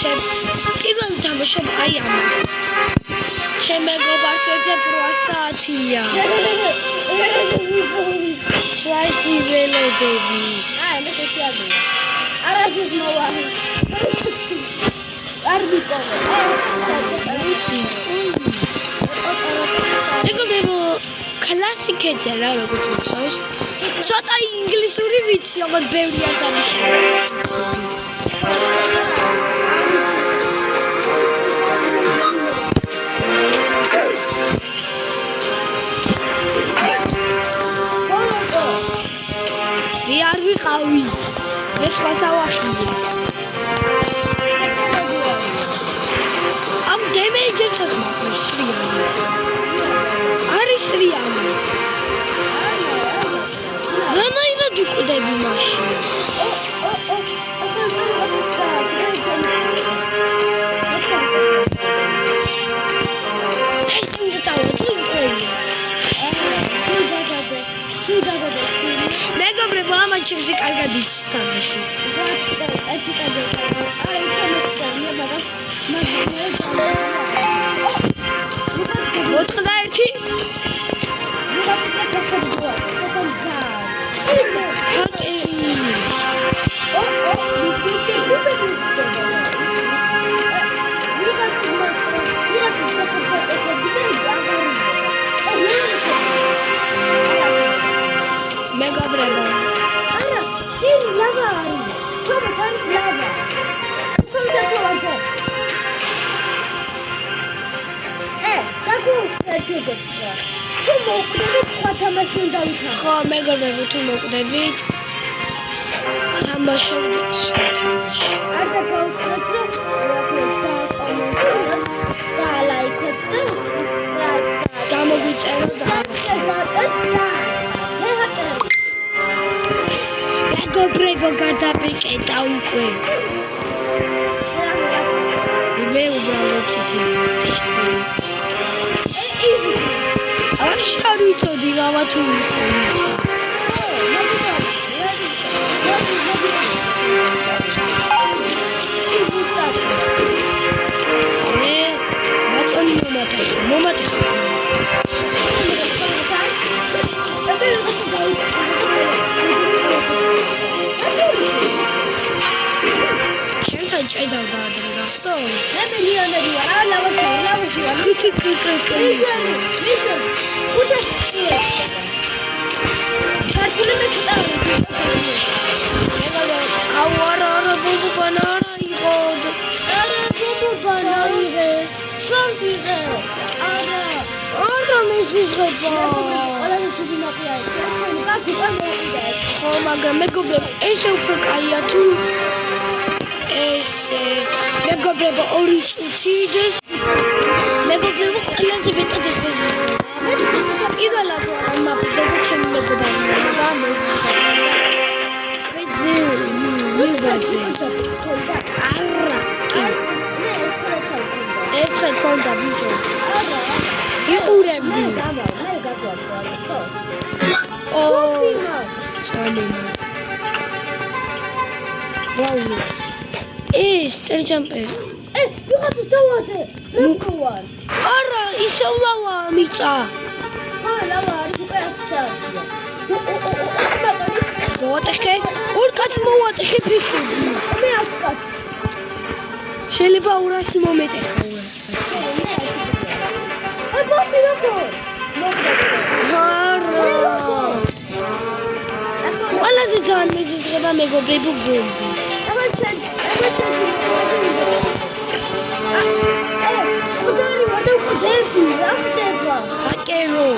თამაშებთ. პირველ თამაშობ აი ამას. ჩემ მეგობარს ვეძებ 8 საათია. სვაიში ველოდები. მე შეჭადია. არასის მოვარი. არ მიყოლა. მეგობრებო, კლასიკეზე რა როგორც ვთქვი. ცოტა ინგლისური ვიცი, ამათ ბევრი არ დამიშავა. არ ვიყავი. ეს სხვა სავახია. ამ დემეიჯებსაც მაქვს სრიალი. არის სრიალი. რანაირად უკვდები მაშინ. მეგობრებო, ამან ჩემზე კარგად იცის თამაში. მეგობრებო, ხო მეგობრებო, თუ მოკვდებით თამაშობთ სხვა თამაში. გამოგვიწეროთ მეგობრებო, გადაბეკეტა უკვე. მე უბრალოდ ციტი. არ ვიცოდი რამა თუ იყო. შენთან ჭედა დაადრე გახსოვს? მე მილიონერი ვარ, არა ლავაში ვარ. ქართული მე ცოტა არა ბუბანარა იყო. არა ბუბანარა შავშიგე. არა მისიღება. ყველა ისეთი ნაკლია. ხო, მაგრამ მეგობრებო, ესე უფრო კაია თუ ესე მეგობრებო 2 წუთით მეგობრებო ყველაზე მეტად ეხება. პირველად მაფზე ჩემი მეგობარია და მე ერთხელ კონდა ბიჭო. იყურებდი. მე გაგვარდა ხო? ჩალე. ვაუ. ეს ტერჯამპე. ვიღაცას დავადე. რა მქوار? არა, ისევ ლავა მიწა. ხო, ლავა არის უკვე 10 საათია. მოვატეხე? ორ კაც მოვატეხე ფიქრობ. მე 10 კაც. შეიძლება 200 მომეტეხა 200. ბობი როგორ? ყველაზე ძალიან მეზიზღება მეგობრებო ბომბი. ჰაკერო,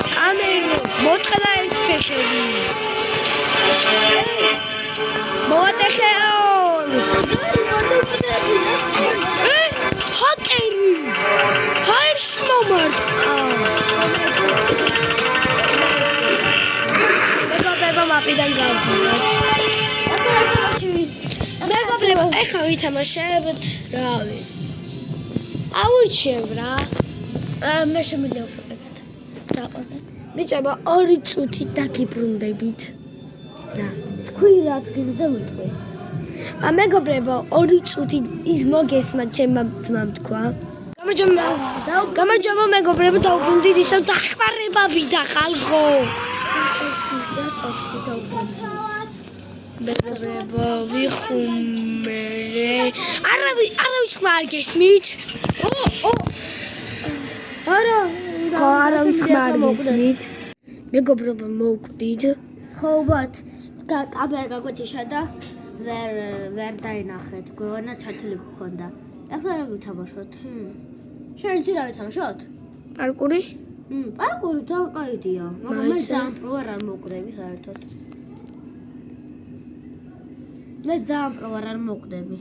სკამერო, მოტყდა ერთ ფეხები. მოვატეხე ჰაკერი. ჰაერს მომარტყა. მეგობრებო მაპიდან გავდივართ. მეგობრებო, ეხლა ვითამაშებთ, რავი. აუჩევ რა. მე შემიძლია უფრო დაყვაზე. ბიჭებო, 2 წუთით დაგიბრუნდებით. რა. თქვი რაც გინდა ვიტყვი. მეგობრებო, 2 წუთი ის მოგესმა ჩემმა ძმამ თქვა. გამარჯობა მეგობრებო, დაუბრუნდით ისევ დახმარებავიდა ხალხო. მეგობრებო, ვიხუმერე. არავის ხმა არ გესმით? არავის ხმა არ გესმით? მეგობრებო, მოვკვდით. ხობათ კამერა გაგვეთიშა და ვერ დაინახეთ. გვენა ჩართული გქონდა. ახლა რა ვითამაშოთ? შენ იცი რა ვითამაშოთ? პარკური? პარკური ძალიან კაიდია. მაგრამ მე ძალიან პრო არ მოვკვდები საერთოდ. მე ძალიან პრო არ მოვკვდები.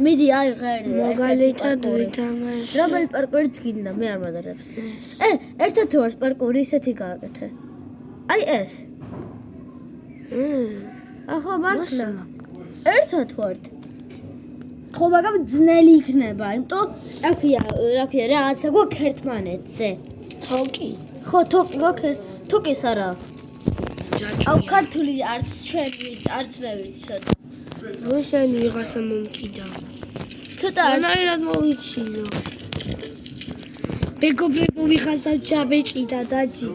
მიდი აი ღერი. მაგალითად ვითამაშე. რომელი პარკურიც გინდა, მე არ მადარებს. ერთად ვარ პარკური ისეთი გააკეთე. აი ეს. ახლა მართლა. ერთად ვართ. ხო, მაგრამ ძნელი იქნება, იმიტომ რა ქვია, რაღაცა გვაქვს ერთმანეთზე. თოკი. ხო, თოკის არა. აუ ქართული არც ჩვენი, არც მე ვიცი. რუსენი ვიღაცა მომკიდა. ცოტა ანაირად მოვიჩინო. მეგობრებო, ვიღაცა ჯაბეჭიდა დაჯი.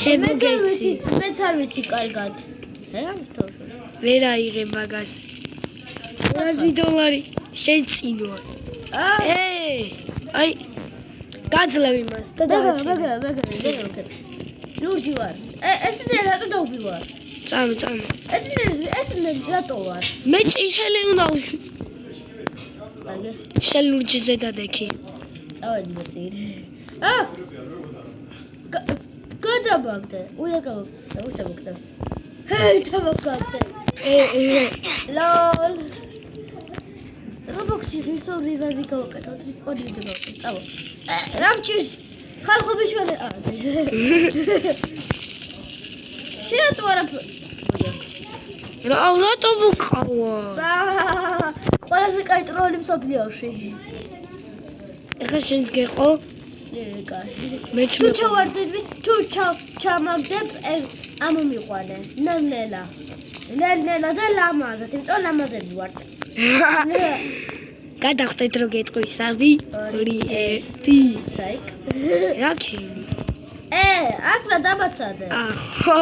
შემოგეცი. მეც არ ვიცი კარგად. ვერ აიღე მაგას. $200 შეწინო. აი გაძლევი მას და მეგა. ლურჯი ვარ. ესენი რატო დავბივარ? წამი. ესენი რატო ვარ? მე წითელი უნდა მაგე. შელურჯზე დადექი. ავედი მეწირი. გადაბაგდე. უცაბაგდე. ჰეი, თაბაგდე. ლოლ. რობოქსი ღირსო რივევი გავაკეთოთ. ოდი გავაკეთოთ. წავო. რამჭირს. ხალხო ბიშველი. შეატო არაფერი. რატო ვიყავა? ყველაზე კაი ტროლი მსოფლიოში. ეხლა შენ გეყო? მეც თუ ჩავარდები, თუ ჩამაგდებ, ამომიყვანე. ნელ-ნელა და ლამაზად, იმიტომ ლამაზები ვარ. გადახდეთ რო გეტყვი 3, 2, 1. საიქ. რა ქენი? ახლა დამაცადე. ხო.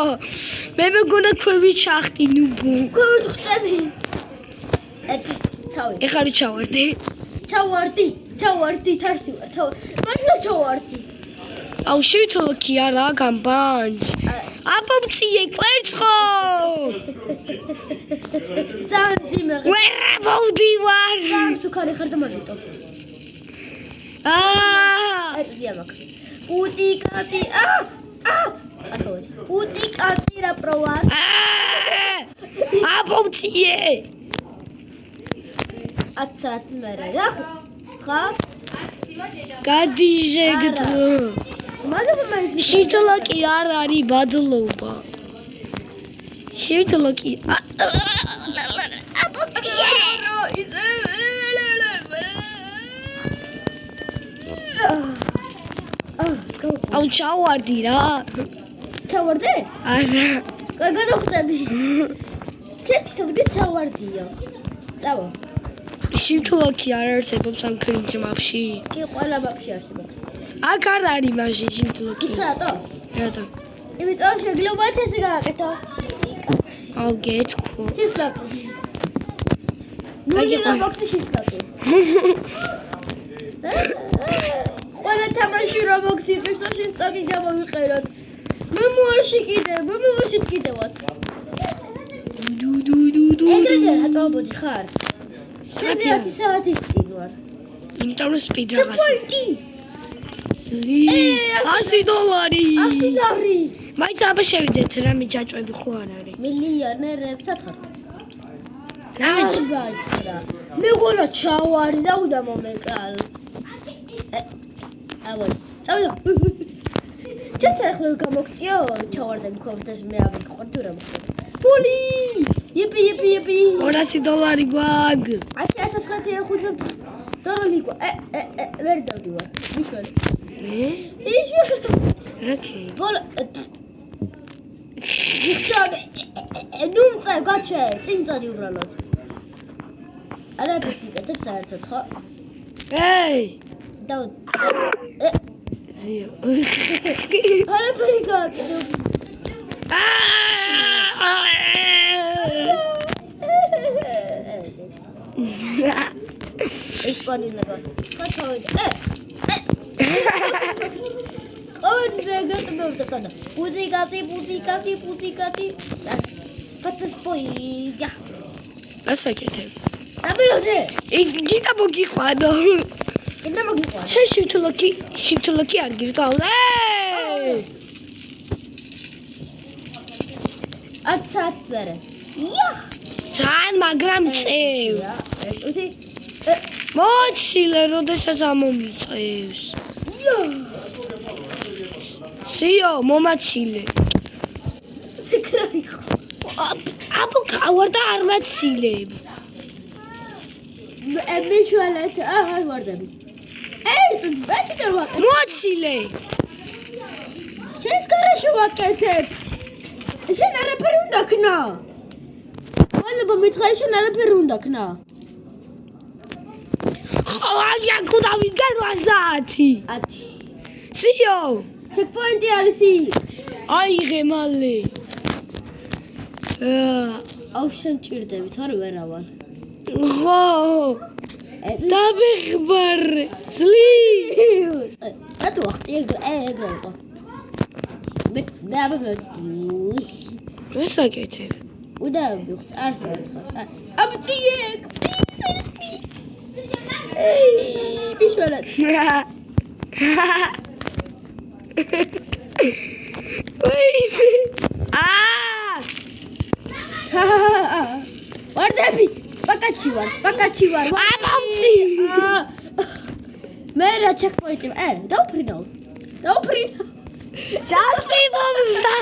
მე მეგონა ქვევი ჩახტი ნუბო. ქვევი ხტები. თავი. ეხლა რო ჩავარდე? ჩავარდი, თარსი ვარ, მართლა ჩავარდი. აუ შეიცვალა კი არა გამბანჯ. აპომციე კვერცხო. ძალიან ძიმეღი. ვერა მოვდივარ. ძალიან სუქარი ხარ და მაგიტო. დიამაკ. უტიკატი. უტიკატი რა პროვა. აპომციე. აცაც მერე რა ხა? გადიჟეგდო. მაგრამ ის შეიცვალა კი არ არის ბადლობა. შეიცვალა კი. აუ ჩავარდი რა. ჩავარდე? არა. გადახტები. ჩეთქდი ჩავარდია. წავო. შეიცვალა კი არ არსებობს ამ კრინჯმაპში. კი ყველა ბაბში არსებობს. აქ არ არის მაშინ შეიცვალა კი. რატო? რატო? იმიტომ შეგლობა ესე გააკეთო. აუ გეთქო. შიფლაკი. ნუ რობოქსი შიფლაკი. ყველა თამაში რობოქსი ფერსო შიფლაკი გამოვიყეროთ. მე მოაში კიდე, მე მოვაშით კიდევაც. დუ. ეგრევე რატოობოდი ხარ? ესე 10 საათის წინ ვარ. იმიტომ რომ სპიდ რაღაცა. ჩაპონტი. $100. $100. მაინც აბა შევიდეთ რამე ჯაჭვები ხო არ არის. მილიონერებს ათხარ. რამე ბაჭრა. მეგონა ჩავარი და უნდა მომეკალ. ავად. წავიდა. ცეცერ ხოლმე გამოგწიო ჩავარდები კომპიუტერში მე ავიღო თუ რა მოხდა. ფული! Yippee yippee yippee. $200 გვაგ. 10,000 დოროლი ყო. ვერ დავდივარ. იშველი. მე? იშველი. რაკი? ბოლო ნუ წე გაჩე წინ წადი უბრალოდ არაფერს მიკეთებ საერთოდ ხო ეი და ზიო არაფერი გააკეთე ეს პანინება კაცოვიდა Пузикати. Катастрофа. ასაკეთე Абилоде. გიტა მოგიყვანო Კიდე მოგიყვანო. შიფთლოკი არ გირგავდა აცაც ვერე. ია. ძალიან მაგრამ წევ უთი მოჩილე როდესაც ამომიწევს ია. სიო მომაჩილე აბო გავარდა არ მაცილებ მიშვალეთ არ ვარდები. ეს ბეთდა ვაკეთე. მოჩილე შენს გარაში ვაკეთებ. შენ არაფერი უნდა ქნა. მალება მითხარი შენ არაფერი უნდა ქნა. ხალია გუდავი გარვაზაჩი 10. სიო ჩეკპოინტი არის იქ. აიღე მალე აუ შენ ჭირდები თორე ვერავარ. ხო დაბეხბარ ზლი რატო ახტი ეგრე იყო. მე აბამოწი. რასაკეთე უნდა ვიხთ არც არ ხარ. აბციეკ პინსერსი. ეი ბიშვალეთ. ვარდები პაკაჩი ვარ აბამცი მე რა ჩეკპოინტი დაუფრინო ჯალში მომსდა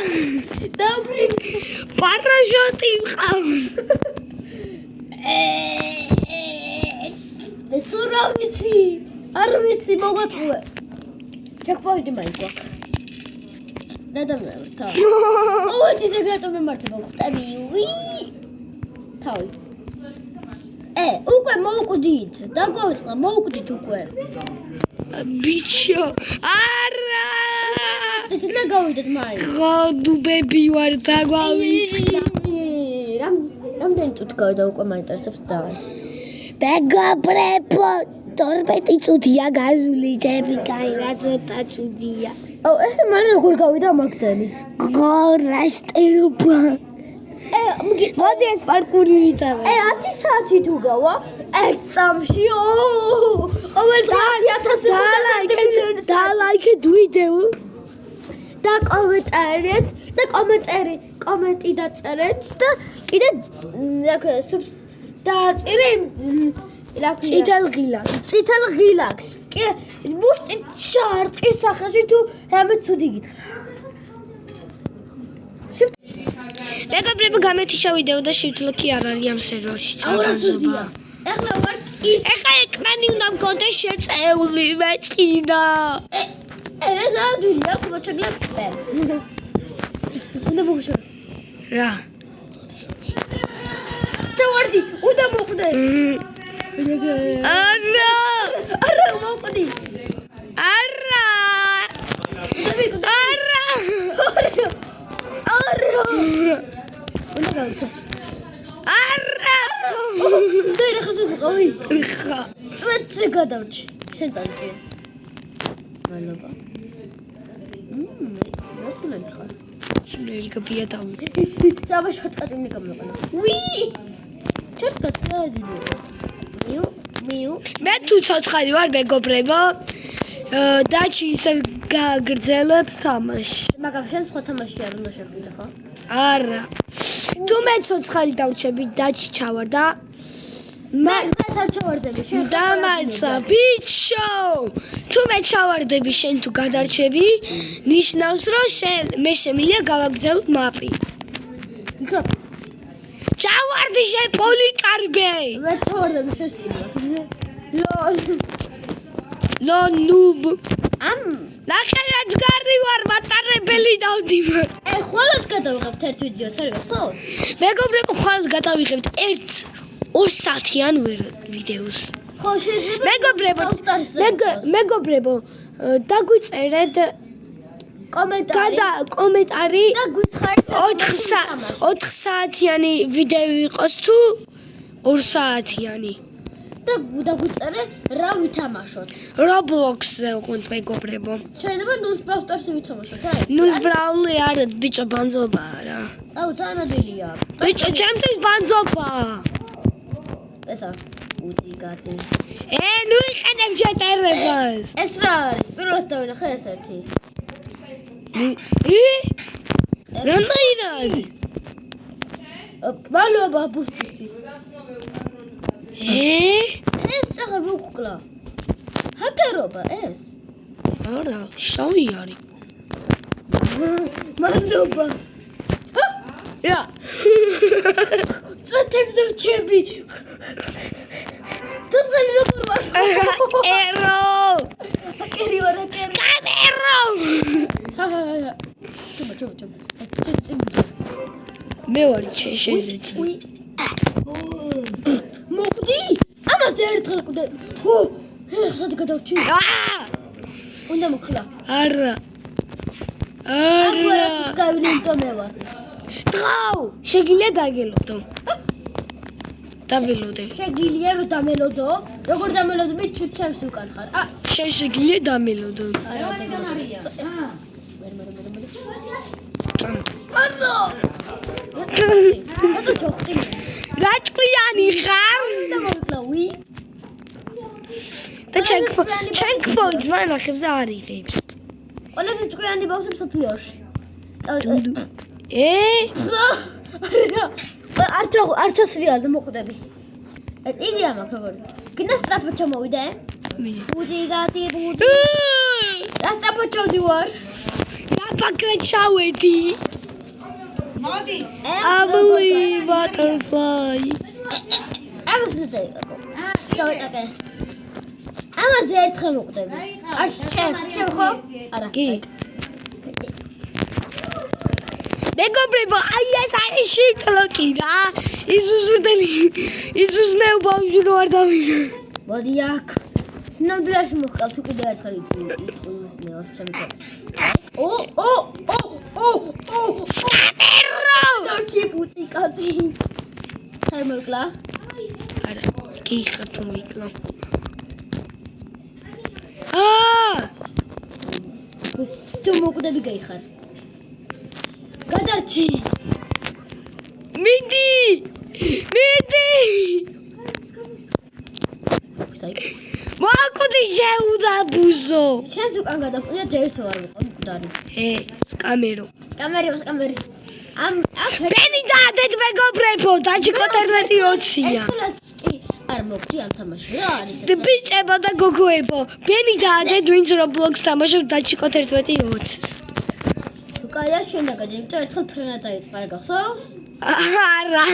პარაშოტი მყავს მეცურა ვიცი არ ვიცი მოგატყუე ჩეკპოინტი მაინც გვაქვს რა დამეორთა ოღონდ ის ეგრეთო მემართება ხვტები ვი თავი უკვე მოუკვდით დაგვაუწყდა მოუკვდით უკვე ბიჩო არა ცოტა გავიდეთ მაინც გოდუბები ვარ დაგვავიწყდა რამდენი წუთი გავიდა უკვე მაინტერესებს ძალიან მეგობრებო 12 წუთია გაზული ჯები კაი რა ცოტა წუთია აუ ესე მალე როგორ გავიდა მაგდანი გორაშტერობა მოდი ეს პარკური ვიტავე 10 საათი თუ გავა ერთ წამში ყოველ დღე 1000 დალაიქეთ ვიდეო და კომენტი დაწერეთ და კიდე დააწერე წითელ ღილაკს კი მუშტი შარწის სახეში თუ რამე ცუდი გითხრა მეგობრებო გამეთიშა ვიდეო და შევთლოკი არ არის ამ სერვერში წავდაზობა ეხლა ვარ ის ეხლა ეკრანი უნდა მქონდეს შეწეული მეწინა რა ზადვილი აქ მოჩაგლა უნდა მოგშო რა წავარდი უნდა მოყვდე არა მოყვდი არა უნდა გავიცო და რა ხასო ყავი ხა სვეტზე გადავჭი შენ წაიწერ მადლობა რატო ხარ სმელი გაბია დავი აბა შორტკატი უნდა გამოვიყენო ვი შორტკატი რა ძილი მიუ მე თუ ცოცხალი ვარ მეგობრებო დაჩი ისე გაგრძელებ თამაში მაგრამ შენ სხვა თამაში არ უნდა შეხვიდე ხო არა თუ მე ცოცხალი დავჩები დაჩი ჩავარ და მას არ ჩავარდები შენ დამაცა ბიჩო თუ მე ჩავარდები შენ თუ გადარჩები ნიშნავს რომ შენ მე შემიძლია გავაგრძელო მაპი იქა ჩავარდი შენ პოლიკარბე მე ჩავარდები შენ წინ ლოლ ნო ნუბ ამ ნახევრად გარი ვარ მატარებელი დავდივარ. ხოლმე გადავიღებთ ერთ ვიდეოს, არ გახსოვთ? მეგობრებო, ხვალ გადავიღებთ 2 საათიან ვიდეოს. ხო, შეიძლება მეგობრებო, ავტარზე მეგობრებო, დაგვიწერეთ კომენტარი და გითხარით 4 საათიანი ვიდეო იყოს თუ 2 საათიანი. და გვიწერე რა ვითამაშოთ. Roblox-ზე უყურთ მეგობრებო. შეიძლება ნუს ბრაუსტარში ვითამაშოთ, რა? ნუს ბრაული არა, ბიჭო ბანძობაა რა. აუ, თანადელია. ბიჭო, ჩემთვის ბანძობაა. ესა უციგაცი. ნუ იყენებ ჩატარებას. ეს რა არის? პირველად დავინახე ესეთი. რამდენად? მადლობა ბუსტისთვის. ეს ახლა მოკლა. ჰაკერობა ეს. არა, შავი არის. მადლობა. რა. წვეთებზე ვჩები. თუცხელი როგორ ვარ? ერო. ჰაკერი ვარ, ჰაკერი. კამერო. ჩობა. მე ვარ შეζეცი. უი. მოგდი? ამაზე ერთხელ კვდე. ერთხელ გადავჭი. უნდა მოკლა. არა. არა. გავინინტო მე ვარ. ტყავ, შეგიძლია დაგელოდო. დაბელოდე. შეგიძლია რომ დამელოდო? როგორ დამელოდები ჩემს უკან ხარ? შეგიძლია დამელოდო. არა. რატო ჩოხტი? გაჭკვიანი ხარ? და მოკლა უი. და ჩეკპოინტს მანახებს არ იღებს. ყველაზე ჭკვიანი ბავშვი მსოფლიოში. არ ჩასრიალ და მოკვდები. იდეა მაქვს როგორი. გინდა სტრაფად ჩამოვიდე? ბუჯიგატი ბუჯი. რა სტრაფად ჩავდივარ? დაფაკრეთ შავედი. მოდი. აბლი ბატერფლაი. ამას ნეცა იყო. დავიტაკე. ამაზე ერთხელ მოკვდები. არ შევ ხო? არა. კი. მეგობრებო, აი ეს არის შიტლოკი რა. იზუზნეო ბავშვი რო არ დავიდა. მოდი აქ. ნამდვილად მოხკავ თუ კიდე ერთხელ იწუზნეო ჩემს. კამერო! დორჩი პუცი კაცი. ხარ მოკლა? არა, კი ხარ თუ მოიკლო. თუ მოკვდები გაიხარ. გადარჩი. მიდი! საი. მოაკვდი შეუდა ბუზო. ჩემს უკან გადავყიდა ჯერს ვარ მკვდარი. სკამერო. სკამერი. ამ აქ ბენი დაადეთ მეგობრებო, დაჭიკოტერლეთი 20-ია. არ მოგდი ამ თამაში რა არის ეს? ბიჭებო და გოგოებო, ბენი დაადეთ ვინც Roblox თამაშობს დაჭიკოტერლეთი 20-ს. თუ კაია შენ დაგადი, იმიტომ ერთხელ ფრენა დაიწყარ გახსოვს? არა.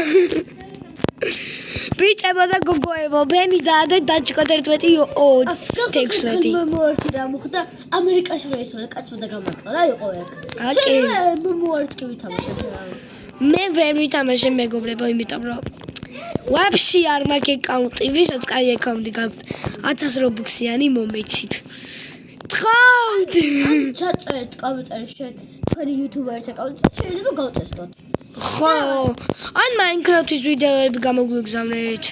ბიჭებო და გოგოებო, ბენი დაადეთ დაჭიკოტერლეთი 20-ს. მომოარტი რა მოხდა ამერიკაში რა ისრა კაცმა და გამარტყა რა იყო ეგ. აკი. შენ მომოარტი კი ვითამაშე რა. მე ვერ ვითამაშე მეგობრებო, იმიტომ რომ ვაფშე არ მაქვს აკაუნტი, ვისაც კაი აკაუნტი გაქვთ 1000 რობუქსიანი მომეცით. თხოვთ. ჩაწერეთ კომენტარი შენ თქვენი იუთუბერის აკაუნტი შეიძლება გავწესდოთ. ხო, ან Minecraft-ის ვიდეოები გამოგვიგზავნეთ.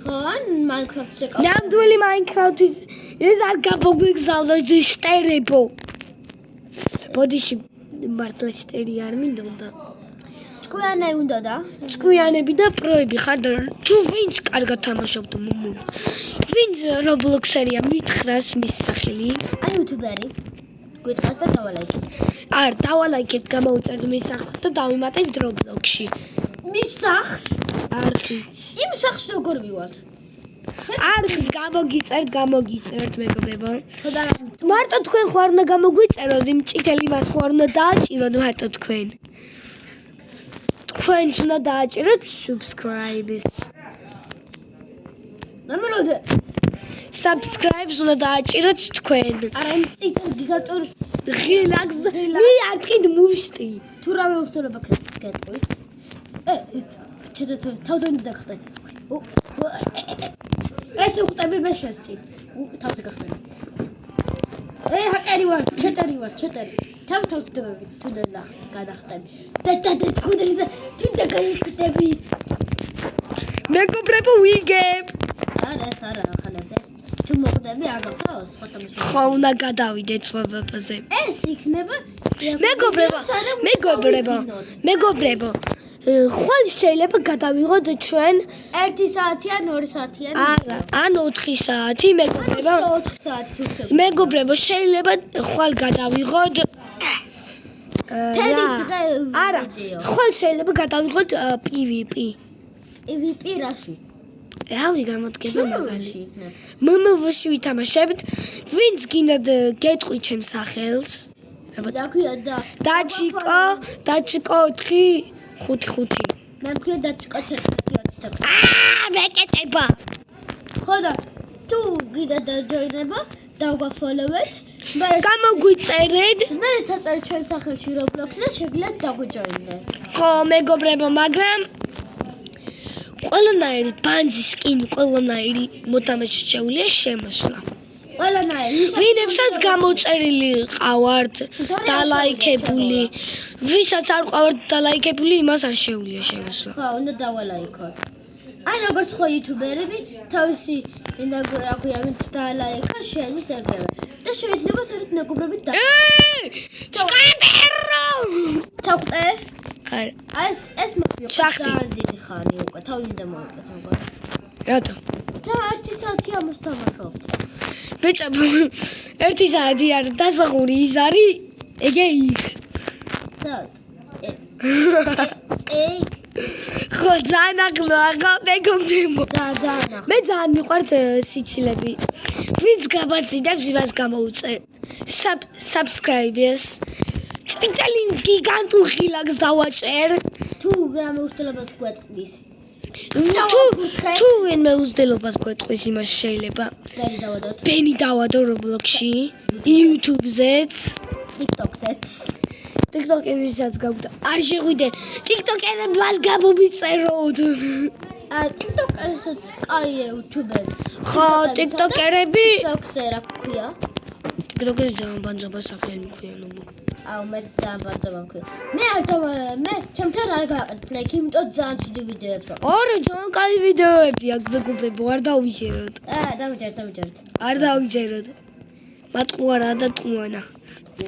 ხო, ან Minecraft-ის აკაუნტი. ნამდვილი Minecraft-ის ეს არ გამოგვიგზავნოთ შტერებო. ბოდიში მართლა შტერი არ მინდოდა. ჭკვიანები უნდა და ჭკვიანები და პროები ხარ და თუ ვინც კარგად თამაშობთ მომო. ვინც Roblox-ერია მითხრას მის სახელი. ან იუთუბერი. გვიტყავს და დავალაიქეთ. არ დავალაიქეთ, გამოვწერთ მის სახლს და დავიმატებთ Roblox-ში. მის სახლს? არხის. იმ სახლს როგორ მივართ? არხს გამოგიწერთ მეგობრებო. ხოდა მარტო თქვენ ხო არ უნდა გამოგვიწეროთ, იმ წითელი მას ხო არ უნდა დააჭიროთ მარტო თქვენ. თქვენ უნდა დააჭიროთ subscribe-ის. ნამდვილად subscribe-ს უნდა დააჭიროთ თქვენ. არა ინტეგრატორ ღილაკს მე არ თქვით მუშტი. თუ რამე უსწრება გეტყვით თავზე უნდა დაგხტენ ეს უხტები მე შესწი თავზე გახტენ ჰაკერი ვარ ჩეტერი თავზე თუ გადახტები და გუდრიზა თუ დაგიხტები მეგობრებო ვიგებ. არა ახალებს ეს თუ მოხდები არ გახსოვს ხოთა მისული ხო უნდა გადავიდეთ სხვაბაბაზე. ეს იქნება მეგობრებო ხვალ შეიძლება გადავიღოთ ჩვენ 1 საათი ან 2 საათი არა ან 4 საათი მეგობრებო 4 საათი თუ შეგვიძლია მეგობრებო შეიძლება ხვალ გადავიღოთ თელი დღე არა ხვალ შეიძლება გადავიღოთ PvP რაში რავი გამოდგება მაგალი იქნება მმვში ვითამაშებთ ვინც გინდათ გეტყვით ჩემს სახელს დაქვია დაჩიკო 4-5 მე მქონდა დაჩიკო 11-20 მეკეტება ხო და თუ გინდა დაჯოინება დავგაფოლოვეთ გამოგვიწერეთ მე წაწერეთ ჩვენ სახელში Roblox-ი და შეგიძლიათ დაგვიჯოინოთ ხო მეგობრებო მაგრამ ყველანაირი ბანძის სკინი ყველანაირი მოთამაშე შეუძლია შემოსვლა ყველანაირი ვინებსაც გამოწერილი ყავართ და ლაიქებული ვისაც არ ყავართ და ლაიქებული იმას არ შეუძლია შემოსვლა ხო უნდა დავალაიქოთ აი როგორც ხო იუთუბერები თავისი აქვია ვინც დაალაიქა შეეძის ეგრევე და შეიძლება საერთოდ მეგობრებით და სკამერო თავყე არა ეს მაფია ძალიან დიდი ხანი უკვე თავიდან მოვიწყეს მეგობრებო რატო და 1 საათი ამას თამაშობთ ბიჭო 1 საათი არ დასახური ის არის ეგე იქ და ხო ძალიან ახლოა მეგობრებო ძალიან მე ძალიან მიყვართ სიცილები ვინც გაბაციდებს იმას გამოუწერ subscribe-ს წითელი გიგანტურ ღილაკს დავაჭერ თუ რამე უცდელობას გვეტყვის თუ ვინმე უცდელობას გვეტყვის იმას შეიძლება ბენი დავადო Roblox-ში YouTube-ზეც TikTok-ზეც TikTok-ებისაც გავდა არ შეგვიდე TikTok-ები არ გამომიწეროთ TikTok-ესაც კაი YouTuber-ები ხო TikTok-ები TikTok-ზე რა ქვია TikTok-ზე ჯამბანძობა სახელი ქვიანობა აუ მე სამბანძობა ქვია მე ჩემთან არ გააკეთე იმიტომ ძალიან ცუდი ვიდეოებს არა ძალიან კაი ვიდეოები აქვს მეგობრებო არ დავიჯეროთ დამიჯერეთ არ დავიჯეროთ მატყუარა და ტყუანა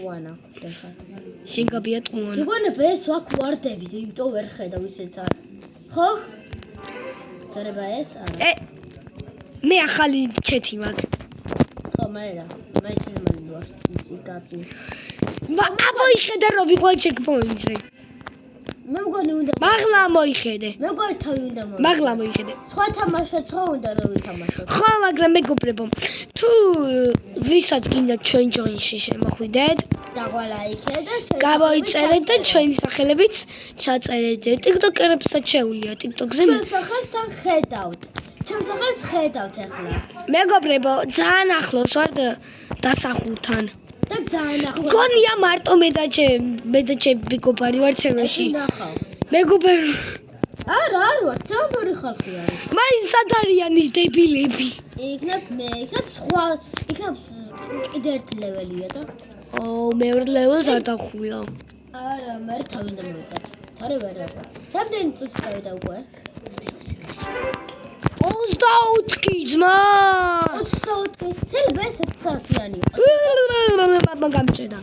უანა შენ გაბია ტყუანა გიგონებ ეს ვაკ ვარდებით იმიტომ ვერ ხედავ ისეც არ ხო გერება ეს არა მე ახალი ჩეთი მაქვს ხო მე ჩიზმანი ვარ იკაცი მოიხედე რომ ვიყავ ჩეკპოინტზე მე მგონი უნდა მაღლა მოიხედე მე მგონი თავი უნდა მაღლა მოიხედე სხვა თამაშიც ხო უნდა რომ ვითამაშო ხო მაგრამ მეგობრებო თუ ვისაც გინდა ჩვენ ჯოინში შემოხვიდეთ დაგვალაიქე და გამოიწერეთ და ჩვენი სახელებიც ჩაწერეთ TikTok-ერებსაც შეუძლია TikTok-ზე ჩვენ სახელთან ხედავთ ჩვენ სახელს ხედავთ ახლა მეგობრებო ძალიან ახლოს ვარ დასახულთან და ძალიან ახლოს გონია მარტო მე და მეგობარი ვარ ცემაში მეგობარი არა არ ვარ ძალიან ხალხი არის მაინც სად არიან ის დებილები იქნებ სხვა იქნებ კიდე ერთი ლეველია და მეორე ლეველს არ დავხულა არა მე თავიდან მოვიყავ თორე ვერ დავყავ რამდენი წუთი გავიდა უკვე 24 ძმა 24 შეიძლება ეს 1 საათიანი მამა გამჭედა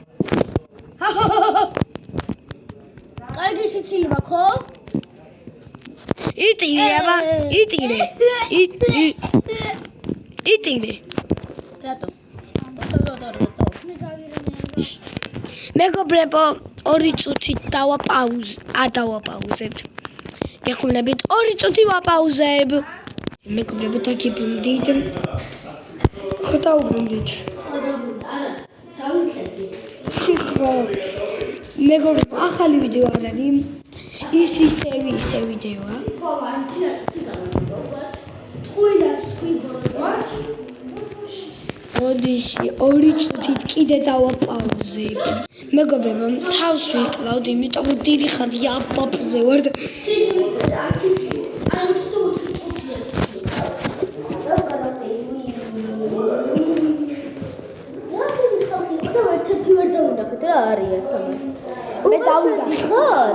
კარგი სიცილება ხო იტირე რატო მეგობრებო 2 წუთი დავაპაუზებთ გეხუნებით 2 წუთი ვაპაუზებ მეგობრებო დაგიბრუნდით ხო დაუბრუნდით არა დავიქეცით ხო მეგობრებო ახალი ვიდეო არ არის ის ისე ვიდეოა ხო არ მოდიში, 2 წუთით კიდე დავაპაუზებ. მეგობრებო, თავს ვიკლავთ, იმიტომ რომ დიდი ხანია აპაპზე ვარ და მე დავიდე ხარ?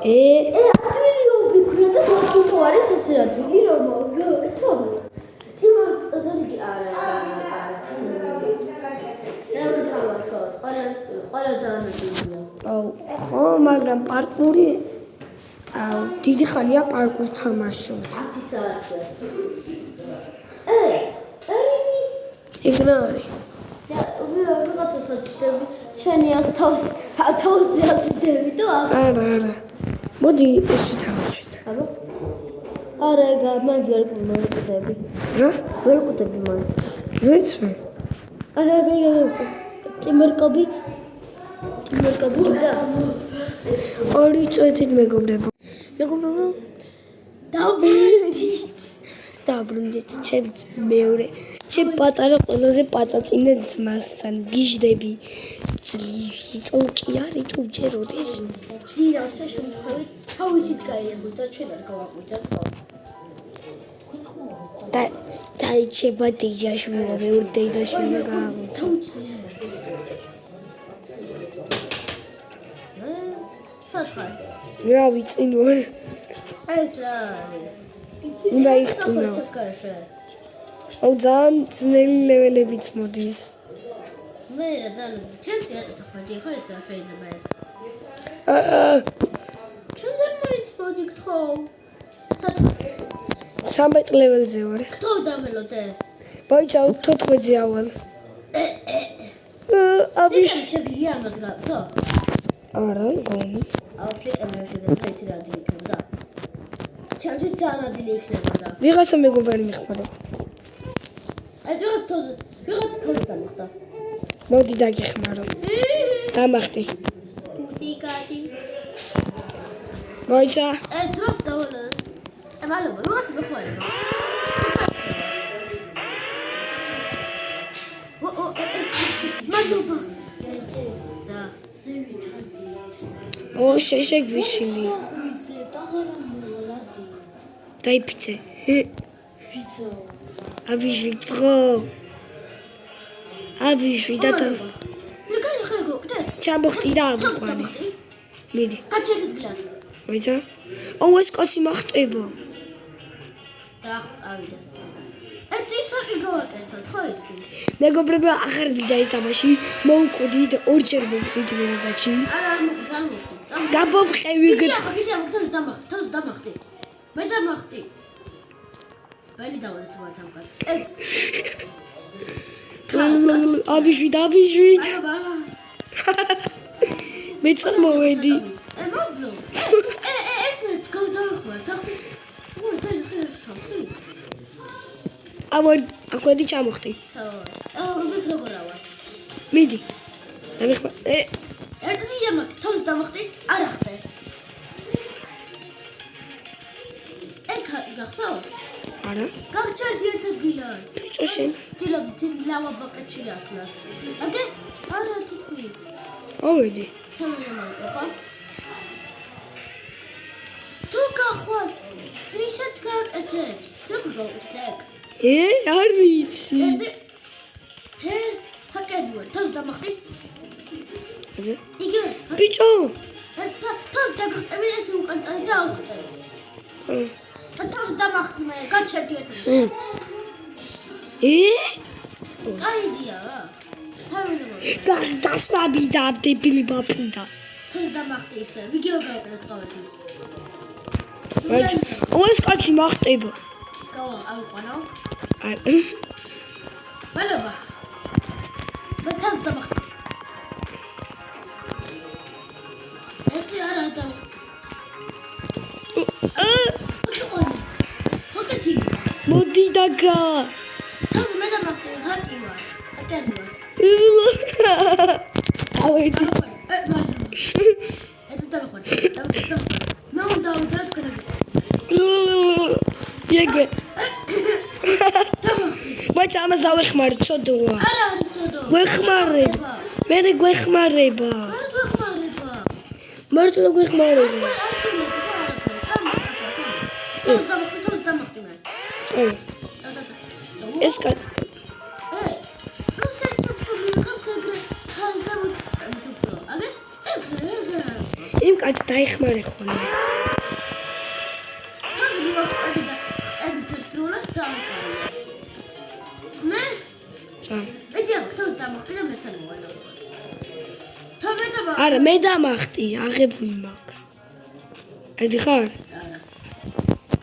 ათვილი რომ ვიქნა და თვითონ არის ესე ათვილი რომ გეთო. თიმარ ზოგი არა. რა ვთამაშოთ? ყველა ძალიან აუ, ხო, მაგრამ პარკური დიდი ხანია პარკურს თამაშობ. იგნორი. შენი თავს აცდები და არა. მოდი ეს ვითამაშოთ. არა, მაგ ვერ გუნდები. რა? ვერ გუნდები მან. ვერც მე. არა, ტიმერკობი და 2 წუთით მეგობრებო. დაბრუნდით ჩემს მეორე ჩემ პატარა ყველაზე პაწაწინა ძმასთან გიждები წოლკი არის თუ ჯეროდეს ძირასა შემთხვევით თავისით გაიებოს და ჩვენ არ გავაყურძებთ და დაიჭება დიჯაშვილმა მეორე დედაშვილმა გააღვიცა სათხარ რა ვიცინო ეს რა უნდა იხტუნო აუ ძალიან ძნელი ლეველებიც მოდის მე რა ძალიან ჩემს იაწა ხარჯი ხო ეს შეიძლება ჩემ δεν მოიც მოდი გთხოვ 13 ლეველზე ვარ გთხოვ დამელოდე ბაიცა 14-ზე ავალ აბიშ შეგია ამას გაგთო არა გონი აუ ფლიკამერ შეიძლება რა დიქნოდა ჩემთვის ძალიან ადილი იქნებოდა ვიღაცა მეგობარი მიხმარა აი ვიღაც თოზე დამხდა მოდი დაგიხმარო დამახტი მუსიკათი ბაიცა ძროს დავალე მალობა ვიღაც მეხმარება მადლობა რა ზევითანდი ო შეგვიშინი დაიფიცე ვიცო აბიშვი თქო აბიშვი დატა რა ხარ გოგდეთ ჩამოხტი და ამოყვანე მიდი გაჩერდით გლას ვიცა ო ეს კაცი მახტება და ავიდეს ერთი საკი გავაკეთოთ ხო ისი მეგობრებო აღარ მიდა ეს თამაში მოვკვდით ორჯერ მოვკვდით ვერადაში არა მოგვიძამოთ გაბობყევი თავს დამახტი მე დამახტი ველი დავალეთ ვაცამკად აბიშვი მე წამოვედი მოდლო ეს გავდავხმარ თახტი და ხერხი ამო აკვედი ჩამოხტი როგორ ავა მიდი დამიხმა ერთი იამა თავს დამახტი არ ახტე გახსოვს არა გაგჩერდი ერთ ადგილას ბიჭო შენ ლავა ბაკეთში ასლას აგე არა თითქმის ავედი ხო თუ გახვალ დრისაც გააკეთებს როგორ გავაკეთებ არ ვიცი ჰაკერი ვარ თავს დამახტი ზე იგივე ბიჭო თავს დაგახტები ეს უკან წადი და ავხტევ თავს დამახტი მე გაჩერდი ერთ ადგილას აიდია რა თავი გასვაბი და დებილი ბაფინდა თავს დამახტი ისე ვიგიო გავაკეთე ყოველთვის ბაჭი ეს კაცი მახტება გავა ავყვანო არა მალობა მე თავს დამახტი ერთი არა დამახტი ჰოკეთი მოდი დაგა თავს მე დამახტი ჰაკერი ვარ ავედი ბაჭა ამას დავეხმარებ ცოდოა. არა არის ცოდო. გვეხმარებ. მე გვეხმარება. არ გვეხმარება. მართლა გვეხმარება. ეს კაც იმ კაც დაიხმარე ხოლმე. არა, მე დამახტი, აღებული მაქვს. ერთი ხარ?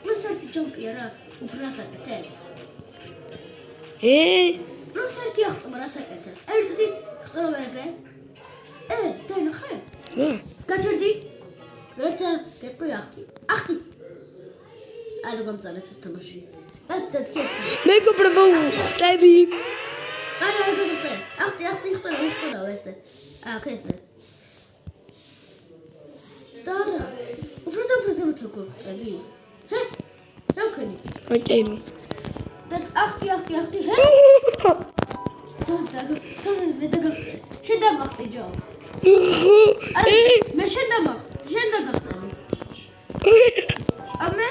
რუსეთი ჯამპია რა, უფრო ასაკეთებს. რუსეთი ახტობა რა საკეთებს. ერთი ხტორო ეგრე. დაინახე? გაჩერდი? როცა გეტყვი ახტი. ახტი. არა გამწალებს ეს თამაში. ეს დათქი ეს. მეგობრებო, ხტები. არა არ გაგხსნე. ახტი ხტორო ესე. აქ ესე. დარა. უფრო ზემოთ გხტები. რა ვქენი? ვაჭერო. ახტი. თოს მე დაგახტე. შედამახტი ჯო. არა მე შედამახტი. შენ დაგახტები. ამე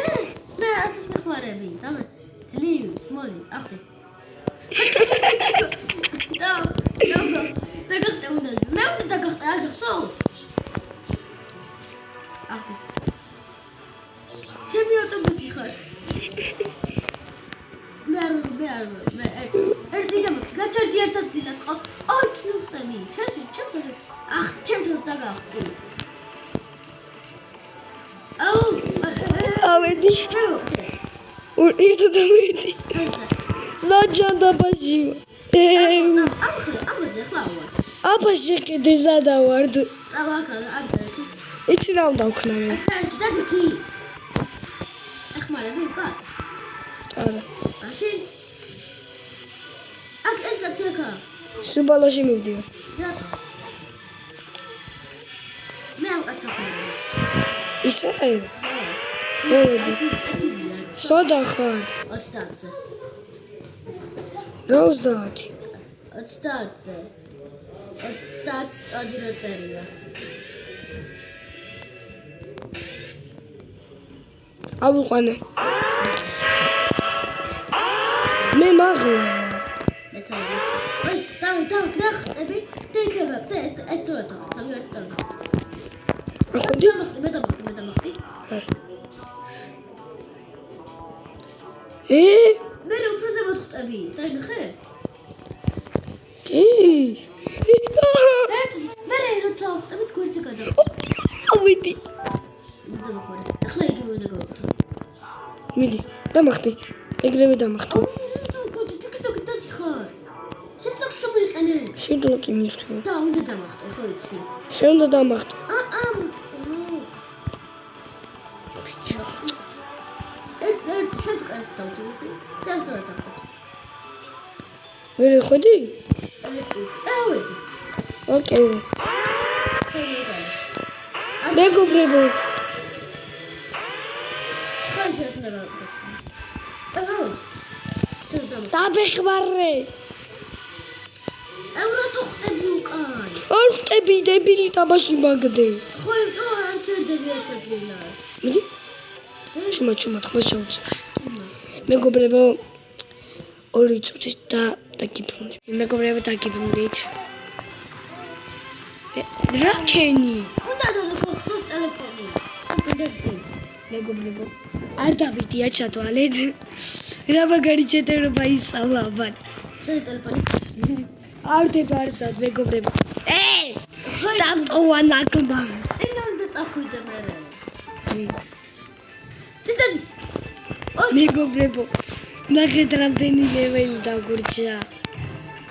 მე არც მეხმარები. დამე სლიმს მოდი ახტი. დაგახტე უნდა. მე უნდა დაგახტე აგახსოვს. ახტი. ჩემი ავტობუსი ხარ. მე ერთი გაჩერდი ერთ ადგილას ხო? ჩნუხტები. ჩემს ჩემს დაგახტი. ავედი. ირთო დავედი. ზაჯანდა ბაჟიო. ამაზე ხლა ვარ. აბაში კიდე ზადავარდ. წავაკა არდაკი. იცი რა უნდა ვქნა მე? დაგიქი. ახმარები უკა. არა. მაშინ აქ ეს გაცექა. სუბალოში მივდივარ. მე ამ კაცს ვხმარ. ისე? მოდი. სოდა ხარ? 30-ზე. რა 30? 30-ზე. 30 სტადი რო წერია. ავუყანე. მე მაღლა. დაგხტები. დაგხტები. ეს თორე დავხტები. ახოდი? მე დამახტი. მე უფრო ზემოთ ხტები. დაინახე? კი. მე როცა ხტები გვერდზე გადა. ავედი. დამახარე. ახლა იგი უნდა გავხტო. მიდი, დამახტი. ეგრევე დამახტი. შედლოკი მირთვი. და უნდა დამახტე, ხო იცი? შენ უნდა დამახტე. ეს შენ კარს დავდივი. და რა დავხტე? ვერ ხედი? ავედი. ოკეი. მეგობრებო. ხაი შენ უნდა გავხტე. დაბეხმარე. რატო ხტები უკან? არ ხტები დებილი თამაში მაგდე. ხო, არ ჩერდები ეს ადგილას. მიდი. ჩუმა თქმა ჩაუწე. მეგობრებო, ორი წუთით და დაგიბრუნდით. მეგობრებო, დაგიბრუნდით. რა ჩენი? უნდა დაგახსოვს ტელეფონი. მეგობრებო, არ დავიდია ჩათვალეთ. რა მაგარი ჩეთერობა ისავა აბა. ტელეფონი. არ დებარსად მეგობრებო. დატოვა ნაკბა. წინ უნდა წახვიდე მერე. წინდადი. მეგობრებო, ნახეთ რამდენი ლეველი დაგურჩა.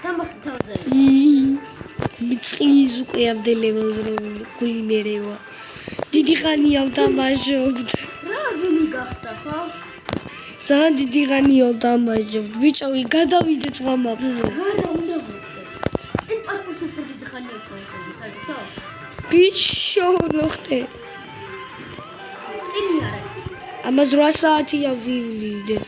დამახტე თავზე. მიწყის უკვე ამდე ლეველს რომ გული მერევა. დიდი ხანია ვთამაშობთ. რა ძილი გახდა ხო? ძალიან დიდი ხანია ვთამაშობთ. ბიჭო, გადავიდეთ ხმამაბზე. არა უნდა ვიყო. ეს პარკოს უფრო დიდი ხანია ვთამაშობთ, ხო? ბიჭო, ნახე. წინი არა. ამას 8 საათია ვივლიდე.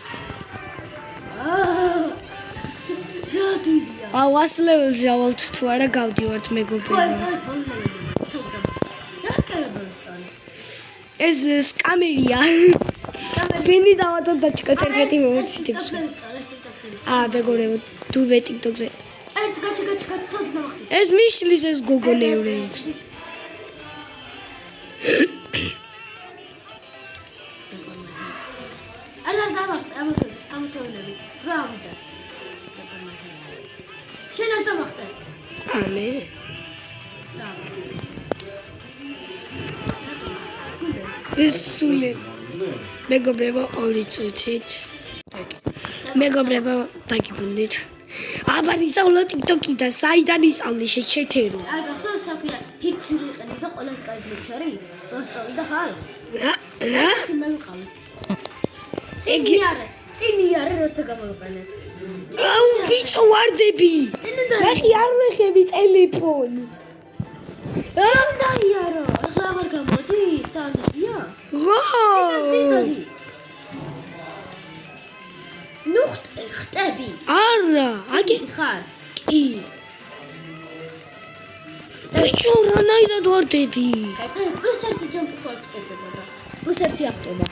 აუ 100 ლეველზე ავალთ თუ არა გავდივართ მეგობრებო. ეს სკამერია. ვინი დავატო დაჭკოთ ერთ-ერთი მომეცით იქ. მეგობრებო, თურმე TikTok-ზე. ეს მიშლის ეს გოგონევრე იქ. შენ არ დამახტე. მე ეს სულე მეგობრებო 2 წუთით მეგობრებო დაგიბრუნდით აბა ისწავლო TikTok-ი და საიდან ისწავლე შეჩეთერო არ გახსოვს საფია ფიქსური იყენე და ყველას კაი ჩარი მოსწავლე და ხარ რა მე ვიყავი წინიარე როცა გამოვიყენე აუ ბიჭო ვარდები ნახე არ ვეხები ტელეფონს დაიარო ახლა აღარ გამოდი სანდია ვა ნუ ხტები არა აგე ხარ კი ბიჭო რანაირად ვარდები პლუს 1 ჯამპი ხო წედება პლუს 1 ახტობა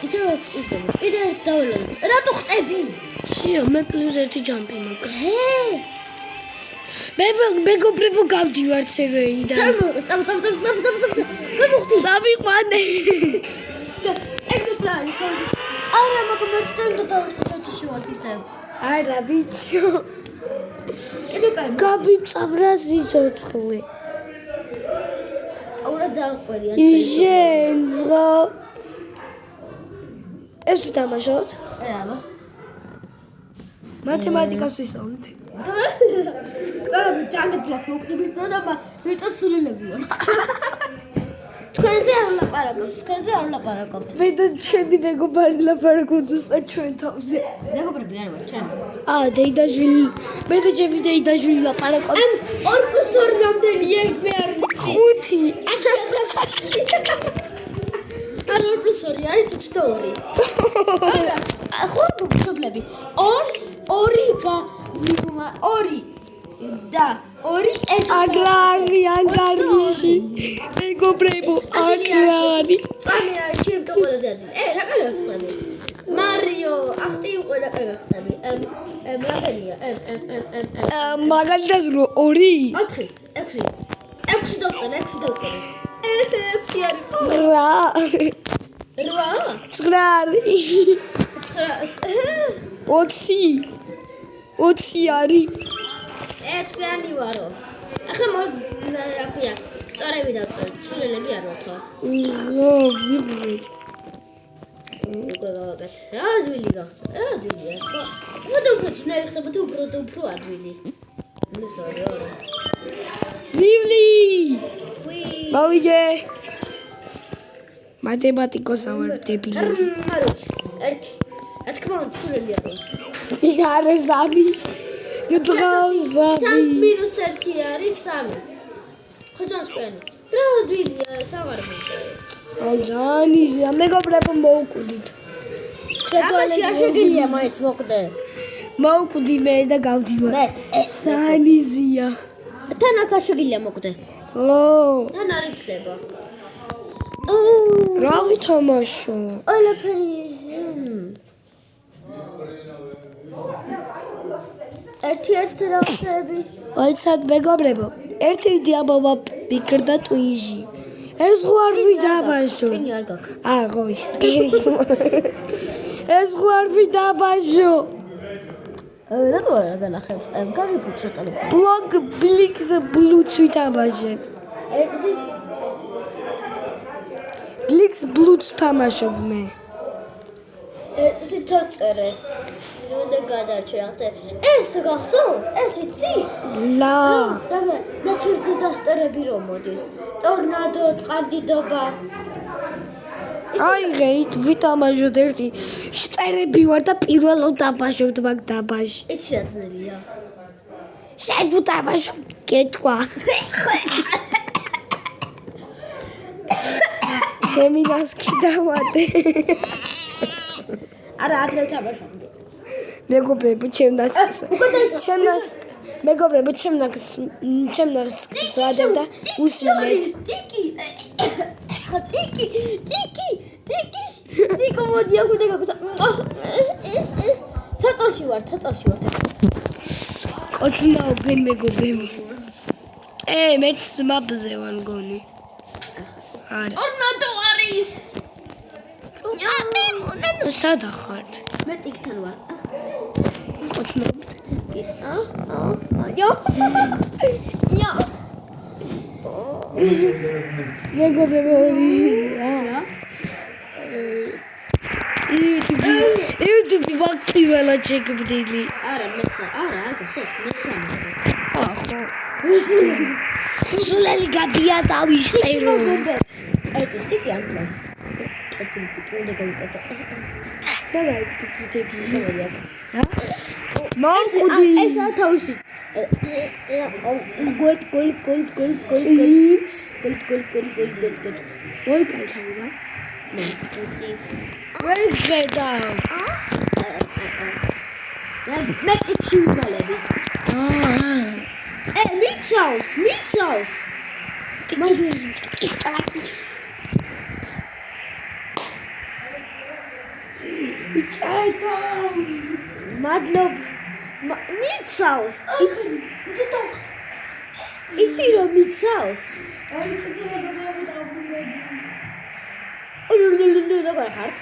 იქნება წვიდება კიდე ერთ დაველოდებ რატო ხტები შეა მე პლუს 1 ჯამპი მაქვს მეგობრებო გავდივართ სერვერიდან წამ გამოხდი სამიყვანე ეგ პლანის გავიდი არა მაგას წამდა დავიწყოთ შევათ ისე არა ბიჭო ეგ კაი გაბიწავრა სიცოცხლე აურა ძაღლყერია იზენზღა ეს თამაშოთ რა მათემატიკას ვისწავლით ყველა ჯანმრთელად მოკვდები პროგრამა მეწასულელები ვარ თქვენზე არ ვლაპარაკობთ მე და ჩემი მეგობარი ლაპარაკობთ ჩვენ თავზე მეგობრები არ ვარ ჩემი დეიდაშვილი მე და ჩემი დეიდაშვილი ლაპარაკობთ 2+2 რამდენია ეგ მე არ ვიცი 5 არ 2+2 არის 22 არა ხო მშობლები 2 მიგუმა 2 და 2 აგრარი მეგობრებო აგრარი წამი არის ჩემ და ყველაზე ადვილი რა კაი ხდება მარიო ახტი უკვე რა კაი ხდება რამდენია მაგალითად 2 4 6 დავწერე 6 არის 9 20 არის თქვენი ვარო ახლა მოაქვია სწორები დავწერე სულელები არ ვარ ხო ვიღეთ უკვე გავაკეთე რა ადვილი გახდა რა ადვილია ხო მოდი უფრო ძნელი ხდება თუ უფრო ადვილი ნუ სორი არა ნივლი ვი მოვიგე მათემატიკოსა ვარ დებილები მაროც ერთი რა თქმა უნდა სულელი არის იგარე ზამი გძღავზავი 3 - 1 არის 3 ხო ძანსკენი რა ადვილია სავარ მომწე აუ ძალიან იზია მეგობრებო მოუკვდით შეგიძლია მაინც მოკვდე მოუკვდი მე და გავდივარ ძალიან იზია თან აქ არ შეგიძლია მოკვდე თან არ იქნება რა ვითამაშო ყველაფერი ერთი რაღაცები ვაიცად მეგობრებო ერთი დიაბობა მიკრდა ტვიჟი ეს ხوار ვიდაბაშო ტვინი არ გაქვს აღო ის ეს ხوار ვიდაბაშო რატო არ განახებს გაგიფუთ შეტელები ბლოგ ბლიქს ბლუც ვითამაშებ ერთი ბლიქს ბლუც თამაშობ მე ერთი წოწერე უნდა გადარჩე ახლა ეს გახსოვს ეს იცი ლა რაღა ნაჩვენზე დასტერები რომ მოდის ტორნადო წყალდიდობა აი ღეით ვითამაშოთ ერთი შტერები ვარ და პირველად დაბაშობთ მაგ დაბაში იცი რა ძნელია შენ ვთამაშობ კეთვა ჩემი დასკი დავადე არა ადრე თამაშობდი მეგობრებო, ჩემნაც ვადებ და უსმინეთ. ტიკო მოდი აკვირდა გაკეთა. საწოლში ვარ. კოცნაო ფენ მეგობრებო. მეც მაბზე ვარ მგონი. არა. ტორნადო არის. სადა ხართ? მე ტიკთან ვარ. კოცნაო. მეგობრებო, არა. YouTube პირველად შეგბდილი. არა, გახსოვს, მესამე. ახო. სულელი გაბია დავიშტერო. ტიკი არ გავს. ტიკი უნდა გავიკეთო. სადა ტიკიტები? მოვყუდი. ესა თავისი. გოლ. მოიკალ თავი რა. Where is Greta? მე ტიკში ვიმალები. მიცავს. Ichayko. მადლობ. მიცავს. იცი რომ მიცავს. როგორ ხართ?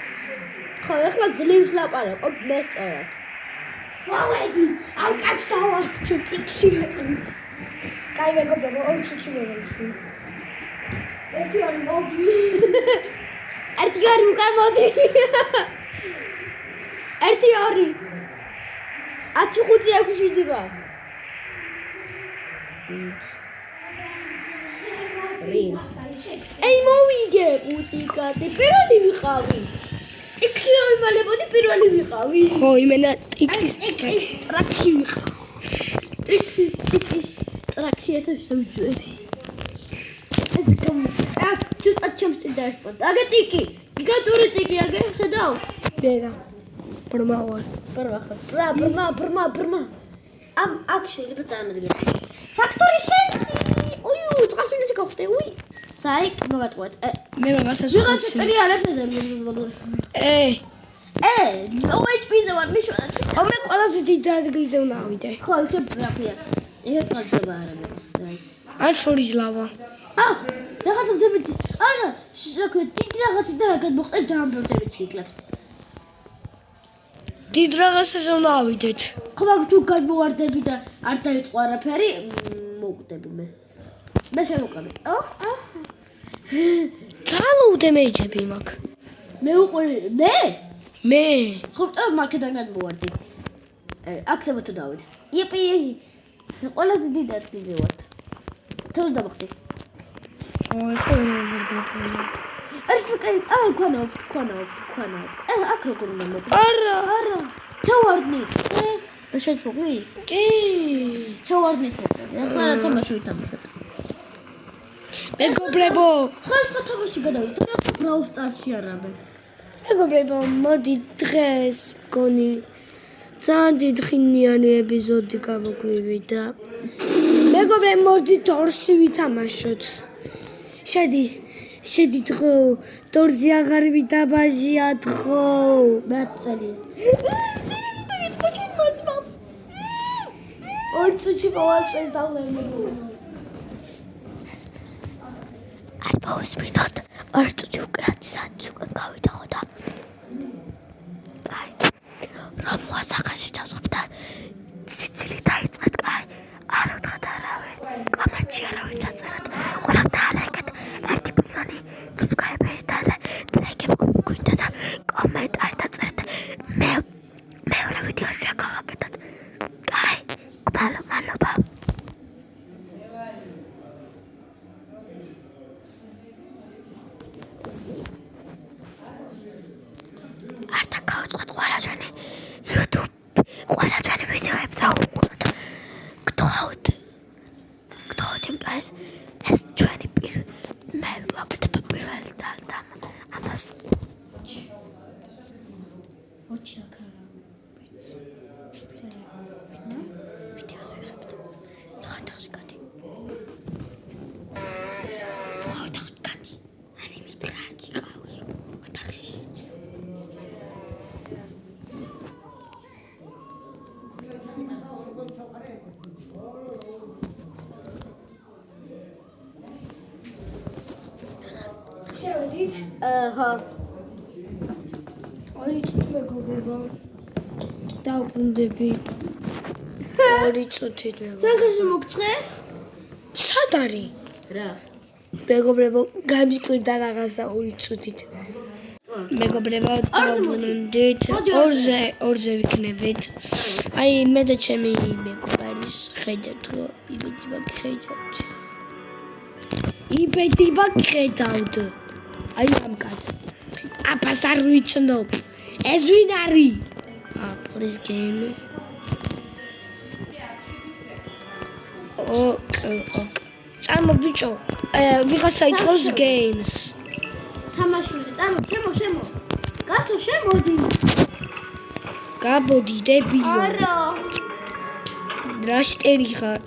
ხო, ახლა ძლივს ლაპარაკობ, მე სწორად. ვავედი, ამ კაცს დავახჩო ტიკში რატომ? კაი მეგობრებო, ორი ჩუჩი მოვეცი. ერთი ორი მოდი. უკან მოდი. 1 2 10 5 6 7 8 ეი მოვიგე პუციკაცი პირველი ვიყავი ტიკში რომ იმალებოდი პირველი ვიყავი ხო იმენა ტიკის ტრაქში ვიყავ ტიკის ტრაქში ესე შევიძვერი ეს კომ ცოტა ჩემს დაესპა აგე ტიკი გიგანტური ტიკი აგე ხედავ დედა ბრმავარ ბრმა ამ აქ შეიძლება წანადგენ ფაქტორი შენცი უი წასულიც გახდე უი საი მოგატყუეთ მე მაგასაც ვიღაცა ტრიალებს HP-ზე ვარ მიშონა მე ყველაზე დიდ ადგილზე უნდა ავიდე ხო იქნებ ბრაფია ეგეც ყალიბება არა მეგოს რაიც არ შორის ლავა რაღაცა მძებით არა რა ქვია დიდი რაღაცი და რა გადმოხდა ძალიან ბევრდებით გიკლებს დიდ რაღაცაზე უნდა ავიდეთ ხო მაგ თუ გადმოვარდები და არ დაიწყო არაფერი მოვკვდები მე შემოვკავე ძალოუდე მეჯები მაგ მე უყური მე ხო მარკეტიდან გადმოვარდი აქცემო თუ დავიდე იპი ყველაზე დიდ ადგილზე ვარ თუ დავხდი არის კაი ქვანაობთ აქ როგორ უნდა მოყვე არა ჩავარდნით მე შეცმოგვი კი ჩავარდნით ახლა რა თამაში ვითამაშოთ მეგობრებო სხვა თამაში გადავიდეთ ბრაულ სტარში არამე მეგობრებო მოდი დღეს გონი ძალიან დიდხინიანი ეპიზოდი გავაგვივით და მეგობრებო მოდი დორსი ვითამაშოთ შედი დღო დორზე აღარ ვიდაბაჟიათ ხო მაწელი ორი წუთი მოვაწეს და არ მოვსმინოთ ორი წუთი უკვე 10 საათი უკან გავიდა ხო და კაი რომ ვასახაში დავსხებ და ციცილი დაიწყეთ კაი არ ვთქვათ არავინ კომენტში არავინ ჩაწერეთ ყველა დაალაიქეთ 1 მილიონი subscriber-ი და ლაიქები გვინდა და კომენტარი დაწერეთ მეორე ვიდეოში გავაკეთოთ კაი მადლობა ართა გავწყოთ ყველა ჩვენი YouTube ყველა ჩვენი ვიდეოებს რა უყუროთ გთხოვთ იმიტომ ეს ჩვენი მე ვაკეთებ პირველი და ამას ოჩა ქარა წუთით. ხო. ორი წუთი მეგობრებო. დავბრუნდები. ორი წუთით მეგობრებო. სახეში მოგწე? სად არის? რა? მეგობრებო, გამიკვირდა რაღაცა ორი წუთით. მეგობრებო, დავბრუნდით. ორზე ვიქნებით. აი, მე და ჩემი მეგობარის ხედავთ, იმედი მაქვს ხედავთ. იმედი მაქვს ხედავთ. აი ამ კაცს. აფას არ ვიცნობ. ეს ვინ არის? Please game. Okay. Წამო ბიჭო. ვიღაცა ითხოვს games. თამაშური, შემო. კაცო, შემოდი. გაბოდი დებილო. არა. რა შტერი ხარ?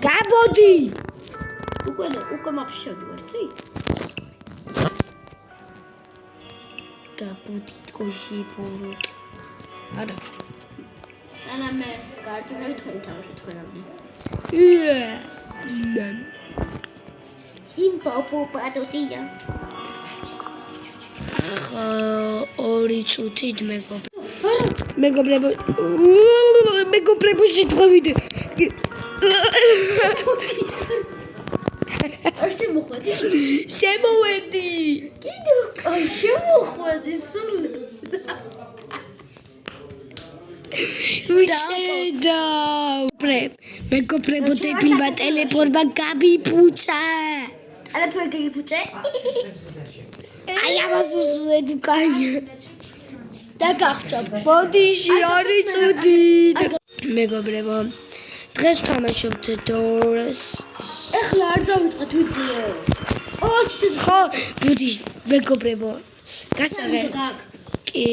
გაბოდი. უკვე მაფშოდი ვარ, ცი? გაბოდი თქოში ბოროტ. არა. სანამ მე გარტუნები თქვენ თამაშობ თქვენამდე. სიმპოპო პატოტია. ორი წუთით მეგობრებო შეთხოვიდე. არ შემოხვედი? შემოვედი. კიდევ შემოხვედი სულ. ვიშედავ. მეგობრებო დებილმა ტელეფონმა გამიფუჭა. ტელეფონი გიგიფუჭე? აი ამას უსვედ უკაია. დაგახჭა. ბოდიში ორი წუთით. მეგობრებო დღეს ვთამაშობთ დორს. ეხლა არ დავიწყეთ ვიდეო. ხო, ბოდიში მეგობრებო. გასაღე. კი,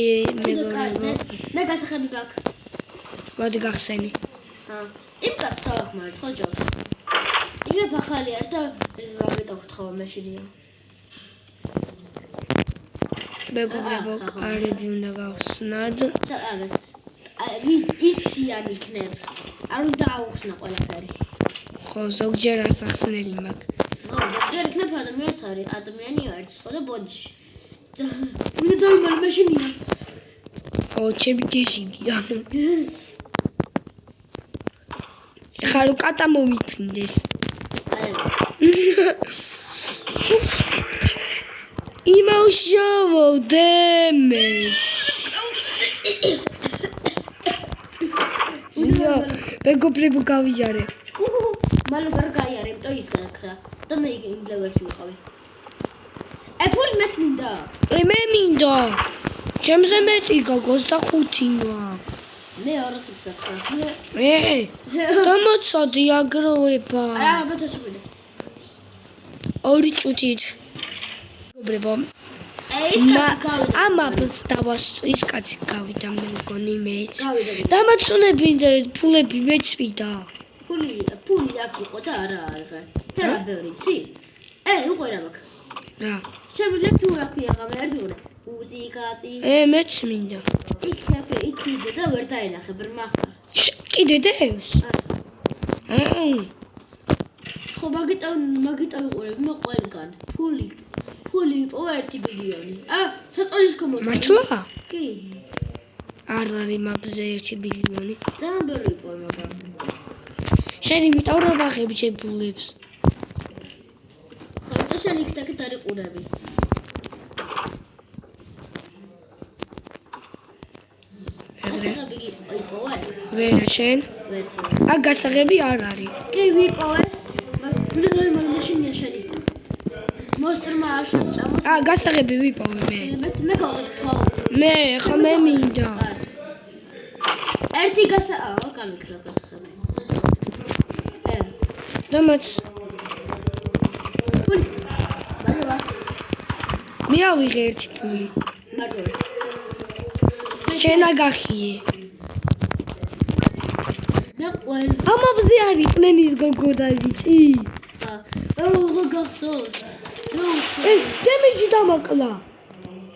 მეგობრებო. მე გასახები გაქვს. მოდი გახსენი. იმ კაცს სავახმართ ხო ჯობს. იგივე ახალი არ და რამეტო გთხოვ მეშინია. მეგობრებო, კარები უნდა გავხსნათ. იციან იქნებ. არ უნდა აუხსნა ყველაფერი. ხო, ზოგჯერ ასახსნელი მაქვს. ხო, ზოგჯერ იქნებ ადამიანი არის ხო და ბოდიში. უნდა დავიმალე მეშინია. ო, ჩემი გეშინია. ხარო კატა მომიფრინდეს. იმაუშავო დემეჯ. მეგობრებო გავიარე. მალო ვერ გაიარე, იმიტომ ის გადაქრა. და მე იმ ლეველში ვიყავი. ფული მეც მინდა. მე მინდა. ჩემზე მეტი გოგოს და 5 მაქვს. მე 200-ს ახლა. დამოცადი აგროვება. არა, ბეთოში მინდა. ორი წუთით. მეგობრებო. ის კაცი გავიდა. ამას დავასწრის კაცი გავიდა მე მგონი მეც. გავიდა. დამაცულები და ფულები მეც ვიდა. ფული აქ იყო და არა აღარ. ფერა ბევრი, ცი? უყო რა მაქვს. რა? შემიძლია თუ რა ქვია ღამე ერთი უყურე. მუსიკაცი. მეც მინდა. იქ და ვერ დაენახე, ბრმა ხარ. კიდე დევს? ხო, მაგიტო ვიყურებ მე ყველგან. ფული იყო 1 ბილიონი. საწოლის კომოდა. მართლა? კი. არ არის მაპზე 1 ბილიონი. ძალიან ბევრი იყო მაგრამ. შენ იმიტომ რომ აღები ჩემ ფულებს. ხო, და შენ იქ-აქ არიყურები. გასაღები იპოვე? ვერა შენ? ვერც. გასაღები არ არის. კი ვიპოვე. მე დავიმალე მაშინია შენი. მოსტრმა აშწამო. გასაღები ვიპოვე მე. მე გავიქთო. მე ხა მე მინდა. ერთი გამიქრა გასაღები. დამაც. ფული. ბადა. მე ავიღე ერთი ფული. მარტო ერთი. შენ აგახიე. და ყველ. ამაზე არიყვნენ ის გოგო და ბიჭი. გახსოვს. დემეჯი დამაკლა.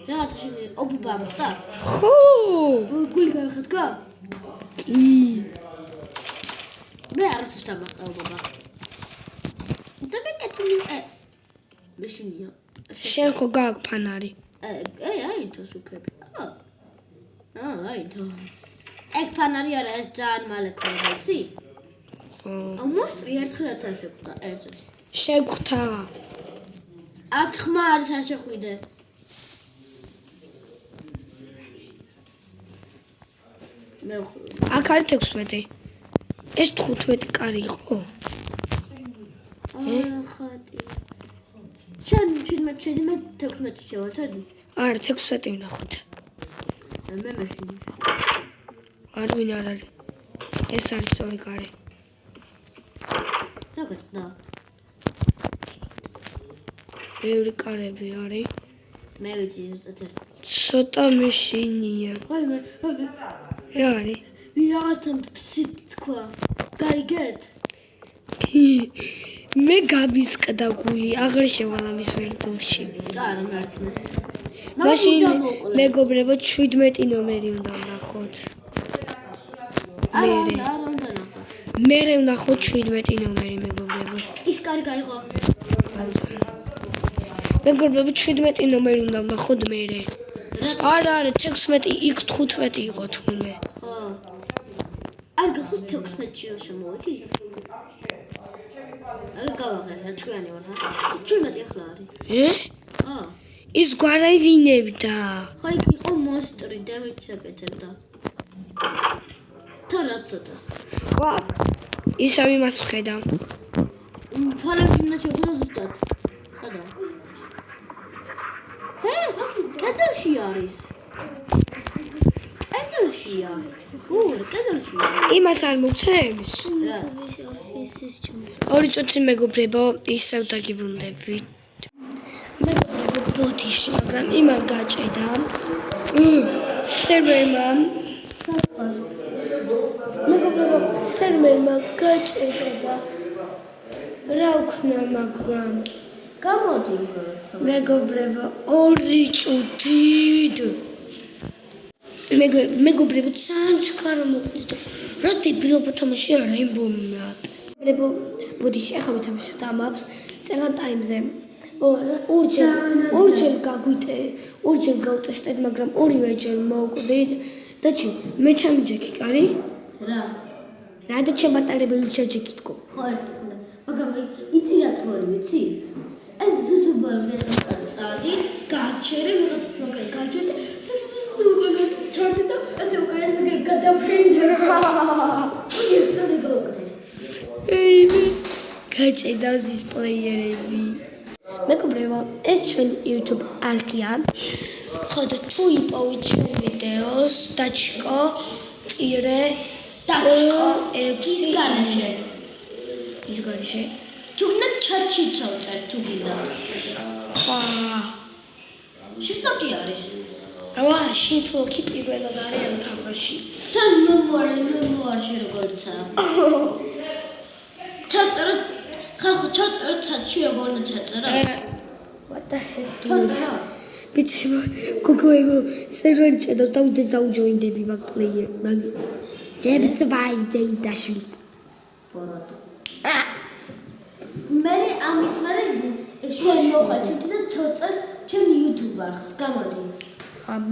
რაღაც შენი ობუბა მოხდა? ხო. გული გაიხადგა? კი. მე არ ვსუსტა მოხდა ობუბა. და მე კეთილი. მეშინია. შენ ხო გააქვს ფანარი? აი თო სუკები. აი თო. ეგ ფანარი არა, ეს ძალიან მალე ქონდა, იცი? ხო. მოსტრი ერთხელაც არ შეხვდა, ერთად. შეგვხთა. აქ ხმა არის არ შეხვიდე. აქ არის 16. ეს 15 კარი იყო? ხატი. შენ 17 შევალთადი? არა, 16 ვნახოთ. მე მეშინი. არ ვინ არ არის. ეს არის სწორი კარი. რა გეტყდა? ბევრი კარები არის. მე ვიცი ზუსტად. ცოტა მეშინია. აი მე რა არის? ვიღაცა ფსით თქვა. გაიგეთ? მე გამისკდა გული, აღარ შევალა მის ვერტულში. არა მართლა. მაშინ მეგობრებო 17 ნომერი უნდა ვნახოთ. არა უნდა ნახო. მე ვნახოთ 17 ნომერი მეგობრებო. ის კარი გაიღო. მეგობრებო 17 ნომერი უნდა ვნახოთ მე. არა 16 იქ 15 იყო თურმე. ხო. არ გახსოვს 16-ში შემოვედი? აი გავაღე, რა თქვენი ვარ, ხა? 17 ახლა არის. ხო. ის გვარავინებდა. ხო, იქ იყო მონსტრი, დავით შეკეთებდა. თან რა ცოტას. ვა, ისევ იმას ვხედა. თვალებში უნდა შეხვდა ზუსტად. სადა? კედელში არის. კედელშია. კედელშია. იმას არ მოგცემს? რა? ორი წუთი მეგობრებო, ისევ დაგიბრუნდებით. მეგობრებო, ბოდიში, მაგრამ იმან გაჭედა. სერვერმა. მეგობრებო, სერვერმა გაჭედა და რა ვქნა, მაგრამ გამოდი. მეგობრებო, ორი წუთით. მეგობრებო, ძალიან ჩქარა მოყვით. რა დებილობა თამაშია Rainbow Map. მეგობრებო, ბოდიში, ახლა ვითამაშოთ ამ maps წელან ტაიმზე. ორჯერ გავუტესტეთ, მაგრამ ორივე ჯერ მოვკვდით. და მე ჩამიჯექი, კარი? რა? რა და ჩემატარებელი ჩაჯექი თქო. ხო, ერთხელ. მაგრამ იცი რა თქონი, ვიცი? ეს ზუსუბალი დედამიწა წადი, გაჩერე ვიღაც მაგარი გაჩერე. სუსუბალი ჩართე და ასე უკან გადავფრინდა. წოდი გავუკეთე. გაჭედა ზის პლეიერები. მეგობრებო, ეს ჩვენ YouTube არქია. ხო და თუ იპოვეთ ჩვენ ვიდეოს, დაჩკო, ტირე, დაჩკო, 6 განაშე. ის განაშე. თუ უნდა ჩატში წავწერ, თუ გინდა. ხა. შევწავდი არის. რა, შეთლოკი პირველად არის ამ თამაში. თან მემუარში როგორცა. ჩაწერო ხალხო ჩაწერო ჩატში როგორ უნდა ჩაწერო? What the heck? ბიჭებო, გოგოებო, სერვერი ჭედავს და ვიდეს დაუჯოინდები მაგ პლეიერ, მაგ ჯებც ვაიდე დაშვილს. ბოროტო. მე ამის მერე შენ მოხალჩეთ და ჩოწერ ჩემ YouTube არხს გამოდი.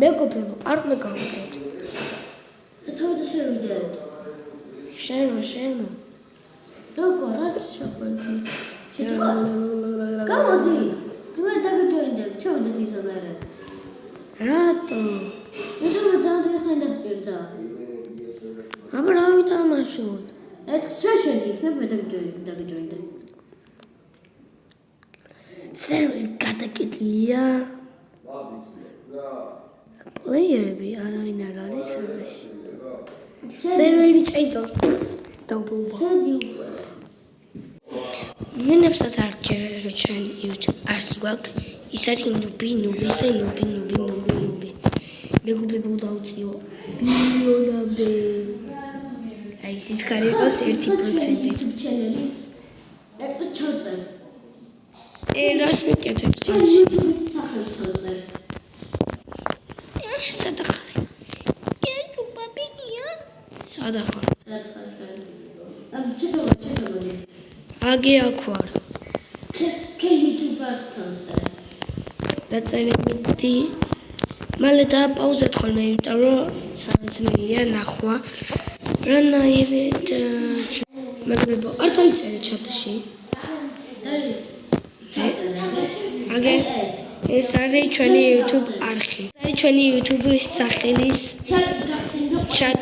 მეგობრებო, არ უნდა გავიდეთ. თავი შევიდეთ. შენ. როგორ არ შეხვედი? შეთქვა? გამოდი. მე დაგიჯოინდებ, ჩავიდეთ ისე მერე. რატო? მე დავდიხ ხანდახჭირდა. აბა რა ვითამაშოთ? შეშედი, იქნებ მე დაგიჯოინდებ. სერვერი გადაკეტილია. პლეიერები არავინ არ არის სერვერში. სერვერი ჭიდო. დაუბრუნდა. შედი უკვე. ვინებსაც არ ჯერეთ რომ ჩვენ YouTube არქი გვაქვს, ის არის ნუბი. მეგობრებო დაუციო ბილიონამდე. აი სიჩქარე იყოს 1%. YouTube channel-ი. ერთო ჩავწერ. რას ვიკეთებ? YouTube-ის სახელს ჩავწერ. სადა ხარ? YouTube-ია? სადა ხარ? ჩეთოვანი. აგი აქ ვარ. ჩვენ YouTube არხსა. დაწერებითი მალე დააპაუზეთ ხოლმე, იმიტომ რომ სანაცვლია ნახვა. რანაირად მეგობრებო, არ დაიწერეთ ჩატში. აგე ეს არის ჩვენი YouTube არხი. ეს ჩვენი YouTube-ის სახელის ჩატ.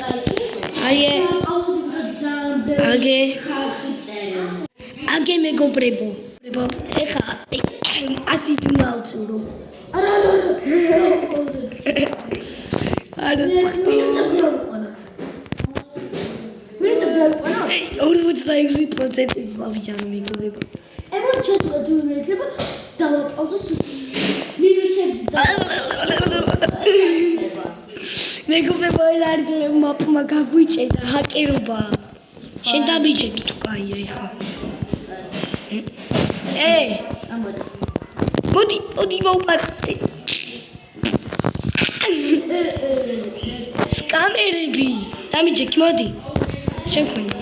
აგე მეგობრებო. ეხა ასით მოვწურო. არა. მინუსებს დავიყვანოთ. 46% ბავშვი მეგობრებო. ემოჩეთო თუ მეკრება დავაპაუზოთ. მინუსებს მეგობრებო, ეს არის მაპმა გაგვიჭედა ჰაკერობა. შენ დამიჭედი თუ კაია ეხა. მოდი მოვყარე. სკამერები. დამიჭექი, მოდი. შემქვენი.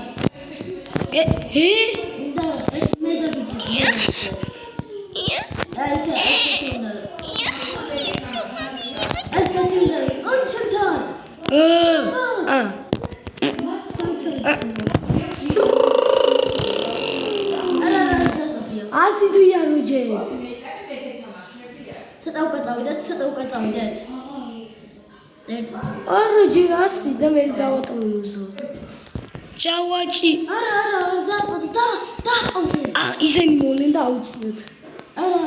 ასი თუ იარუჯე. ცოტა უკაცავდეთ. ერთად. არა ჯერ ასი და მე დავატოვო. ჯავაჭი. არა, დააყავდეთ. ისენი მოვლენ და აუცილებთ. არა.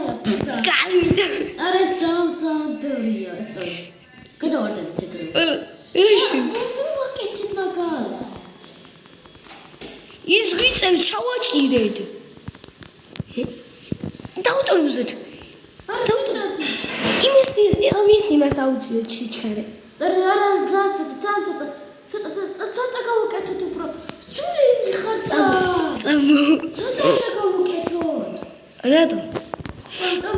გავიდა. არა ეს ჯამბერია ეს თორე. გადავარდებით ეგრე. ეში. ვაკეთებ მაგას. ის ვიწევს ჩავაჭირეთ. დაუტოვოთ. იმას აუცილებთ სიჩქარე. არა, ცოტა გავუკეთოთ უფრო. სული ხარცა. წამო. ცოტა გავუკეთოთ. რატო?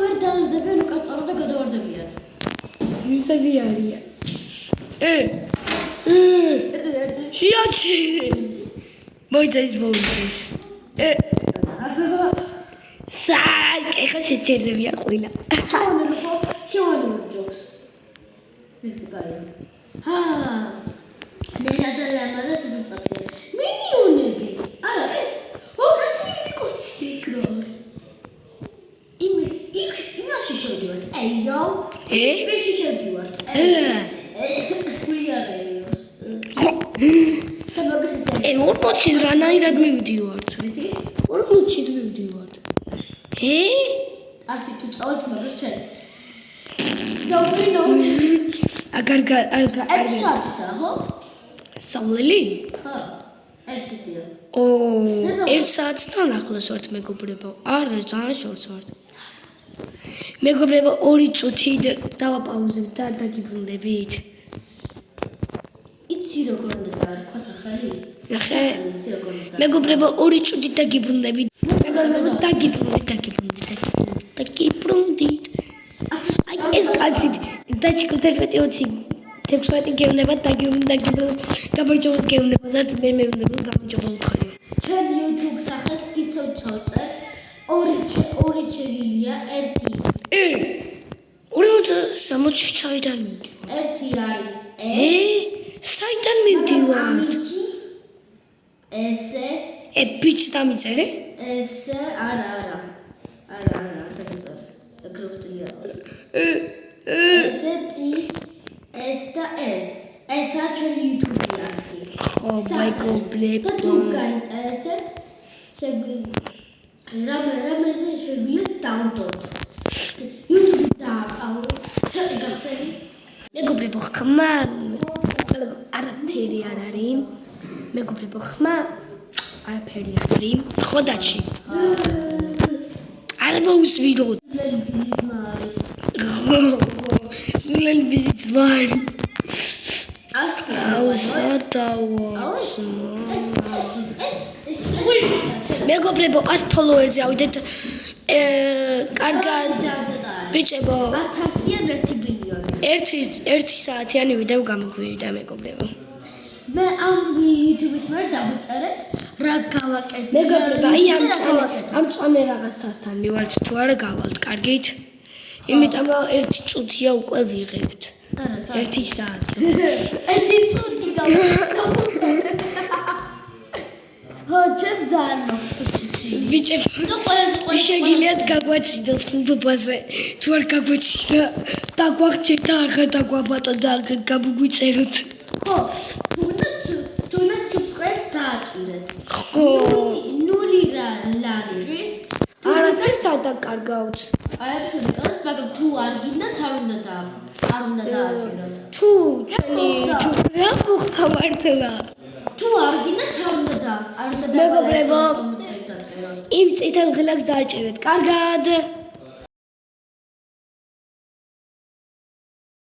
ვერ დავდებიან უკაცრავ და გადავარდებიან. მისები არიან. ერთი. შეაჩერე. მოიცა ის მოიცა. საი, ეხა შეჩერებია ყველა. შევანილო ჯობს. ეს კაია. მე გადალამადა თვითონ. მინიონები. არა ეს. ოპერაციული კოცი გროლ. იმაში შევდივართ. ეიო. ისში შევდივართ. ვიარეს. ორბოთში რანაირად მივდივართ? ორბოთში მივდივართ. ასი თუ წავით მაგრამ ჩვენ. დავბრინოთ. აგარ 1 საათისა, ხო? სამლელი? ხო. ეს ვიდეო. 1 საათთან ახლოს ვართ მეგობრებო. არა, ძალიან შორს ვართ. მეგობრებო, 2 წუთი დავაპაუზებ და დაგიბრუნდებით. იცი როგორ უნდა დაარქვა სახელი? ნახე. იცი როგორ უნდა. მეგობრებო, 2 წუთი დაგიბრუნდებით. მეგობრებო, დაგიბრუნდით. აი ეს კაცი დაჩიკოთ 11:20 გეუბნება გაბარჯობოთ გეუბნებოდაც მე მეუბნებოდ გაბარჯობა უთხარი. ჩვენ YouTube სახელს ისევ ჩავწერ. ორი შეგილია, ერთი. 40 საიდან მივდივარ. ერთი არის საიდან მივდივარ? ესე ბიჭ დამიწერე? ესე არა დაწერე. ეკროვტილია. ესე პი ეს და ესა ჩვენი YouTube არხი. ხო, მეგობრებო. და თუ გაინტერესებთ, შეგვიძლია რამეზე შეგვიძლია დავდოთ. YouTube დააყავოთ. ცოტა გახსენი. მეგობრებო, ხმა არაფერი არ არის. მეგობრებო, ხმა არაფერი არ არის. ხოდაჩი. არ მოусვიდოთ. სულელი ბიზმარი. მეგობრებო, 100 ფოლოვერზე ავიდეთ. კარგად. ბიჭებო, 1000-იან 1 ბილიონი. 1 საათიანი ვიდეო გამოგვივიდა მეგობრებო. მე ამ YouTube-ის მიერ დავიწერეთ რა გავაკეთე? მეგობრებო, აი გავაკეთე. ამ წვანე რაღაცასთან მივალთ თუ არა გავალთ, კარგით? იმიტომ რომ 1 წუთია უკვე ვიღებთ. არა, 1 საათი. 1 წუთი გავაკეთე. ხო, ჩვენ ძალიან მოგწევს. ბიჭებო, შეგიძლიათ გაგვაცინოს ხუნდობაზე. თუ არ გაგვაცინა, დაგვახჩეთ და აღარ დაგვაბატონ და აღარ გამოგვიწეროთ. ხო, თუნდაც subscribe დააჭირეთ. ხო. 0 ლარიღის. არაფერს არ დაკარგავთ. არაფერს, მაგრამ თუ არ გინდათ, არ უნდა დააჭიროთ. თუ ჩვენი თუ რა მოხდა მართლა? თუ არ გინდათ, არ უნდა მეგობრებო, დააჭიროთ. იმ წითელ ღილაკს დააჭირეთ. კარგად.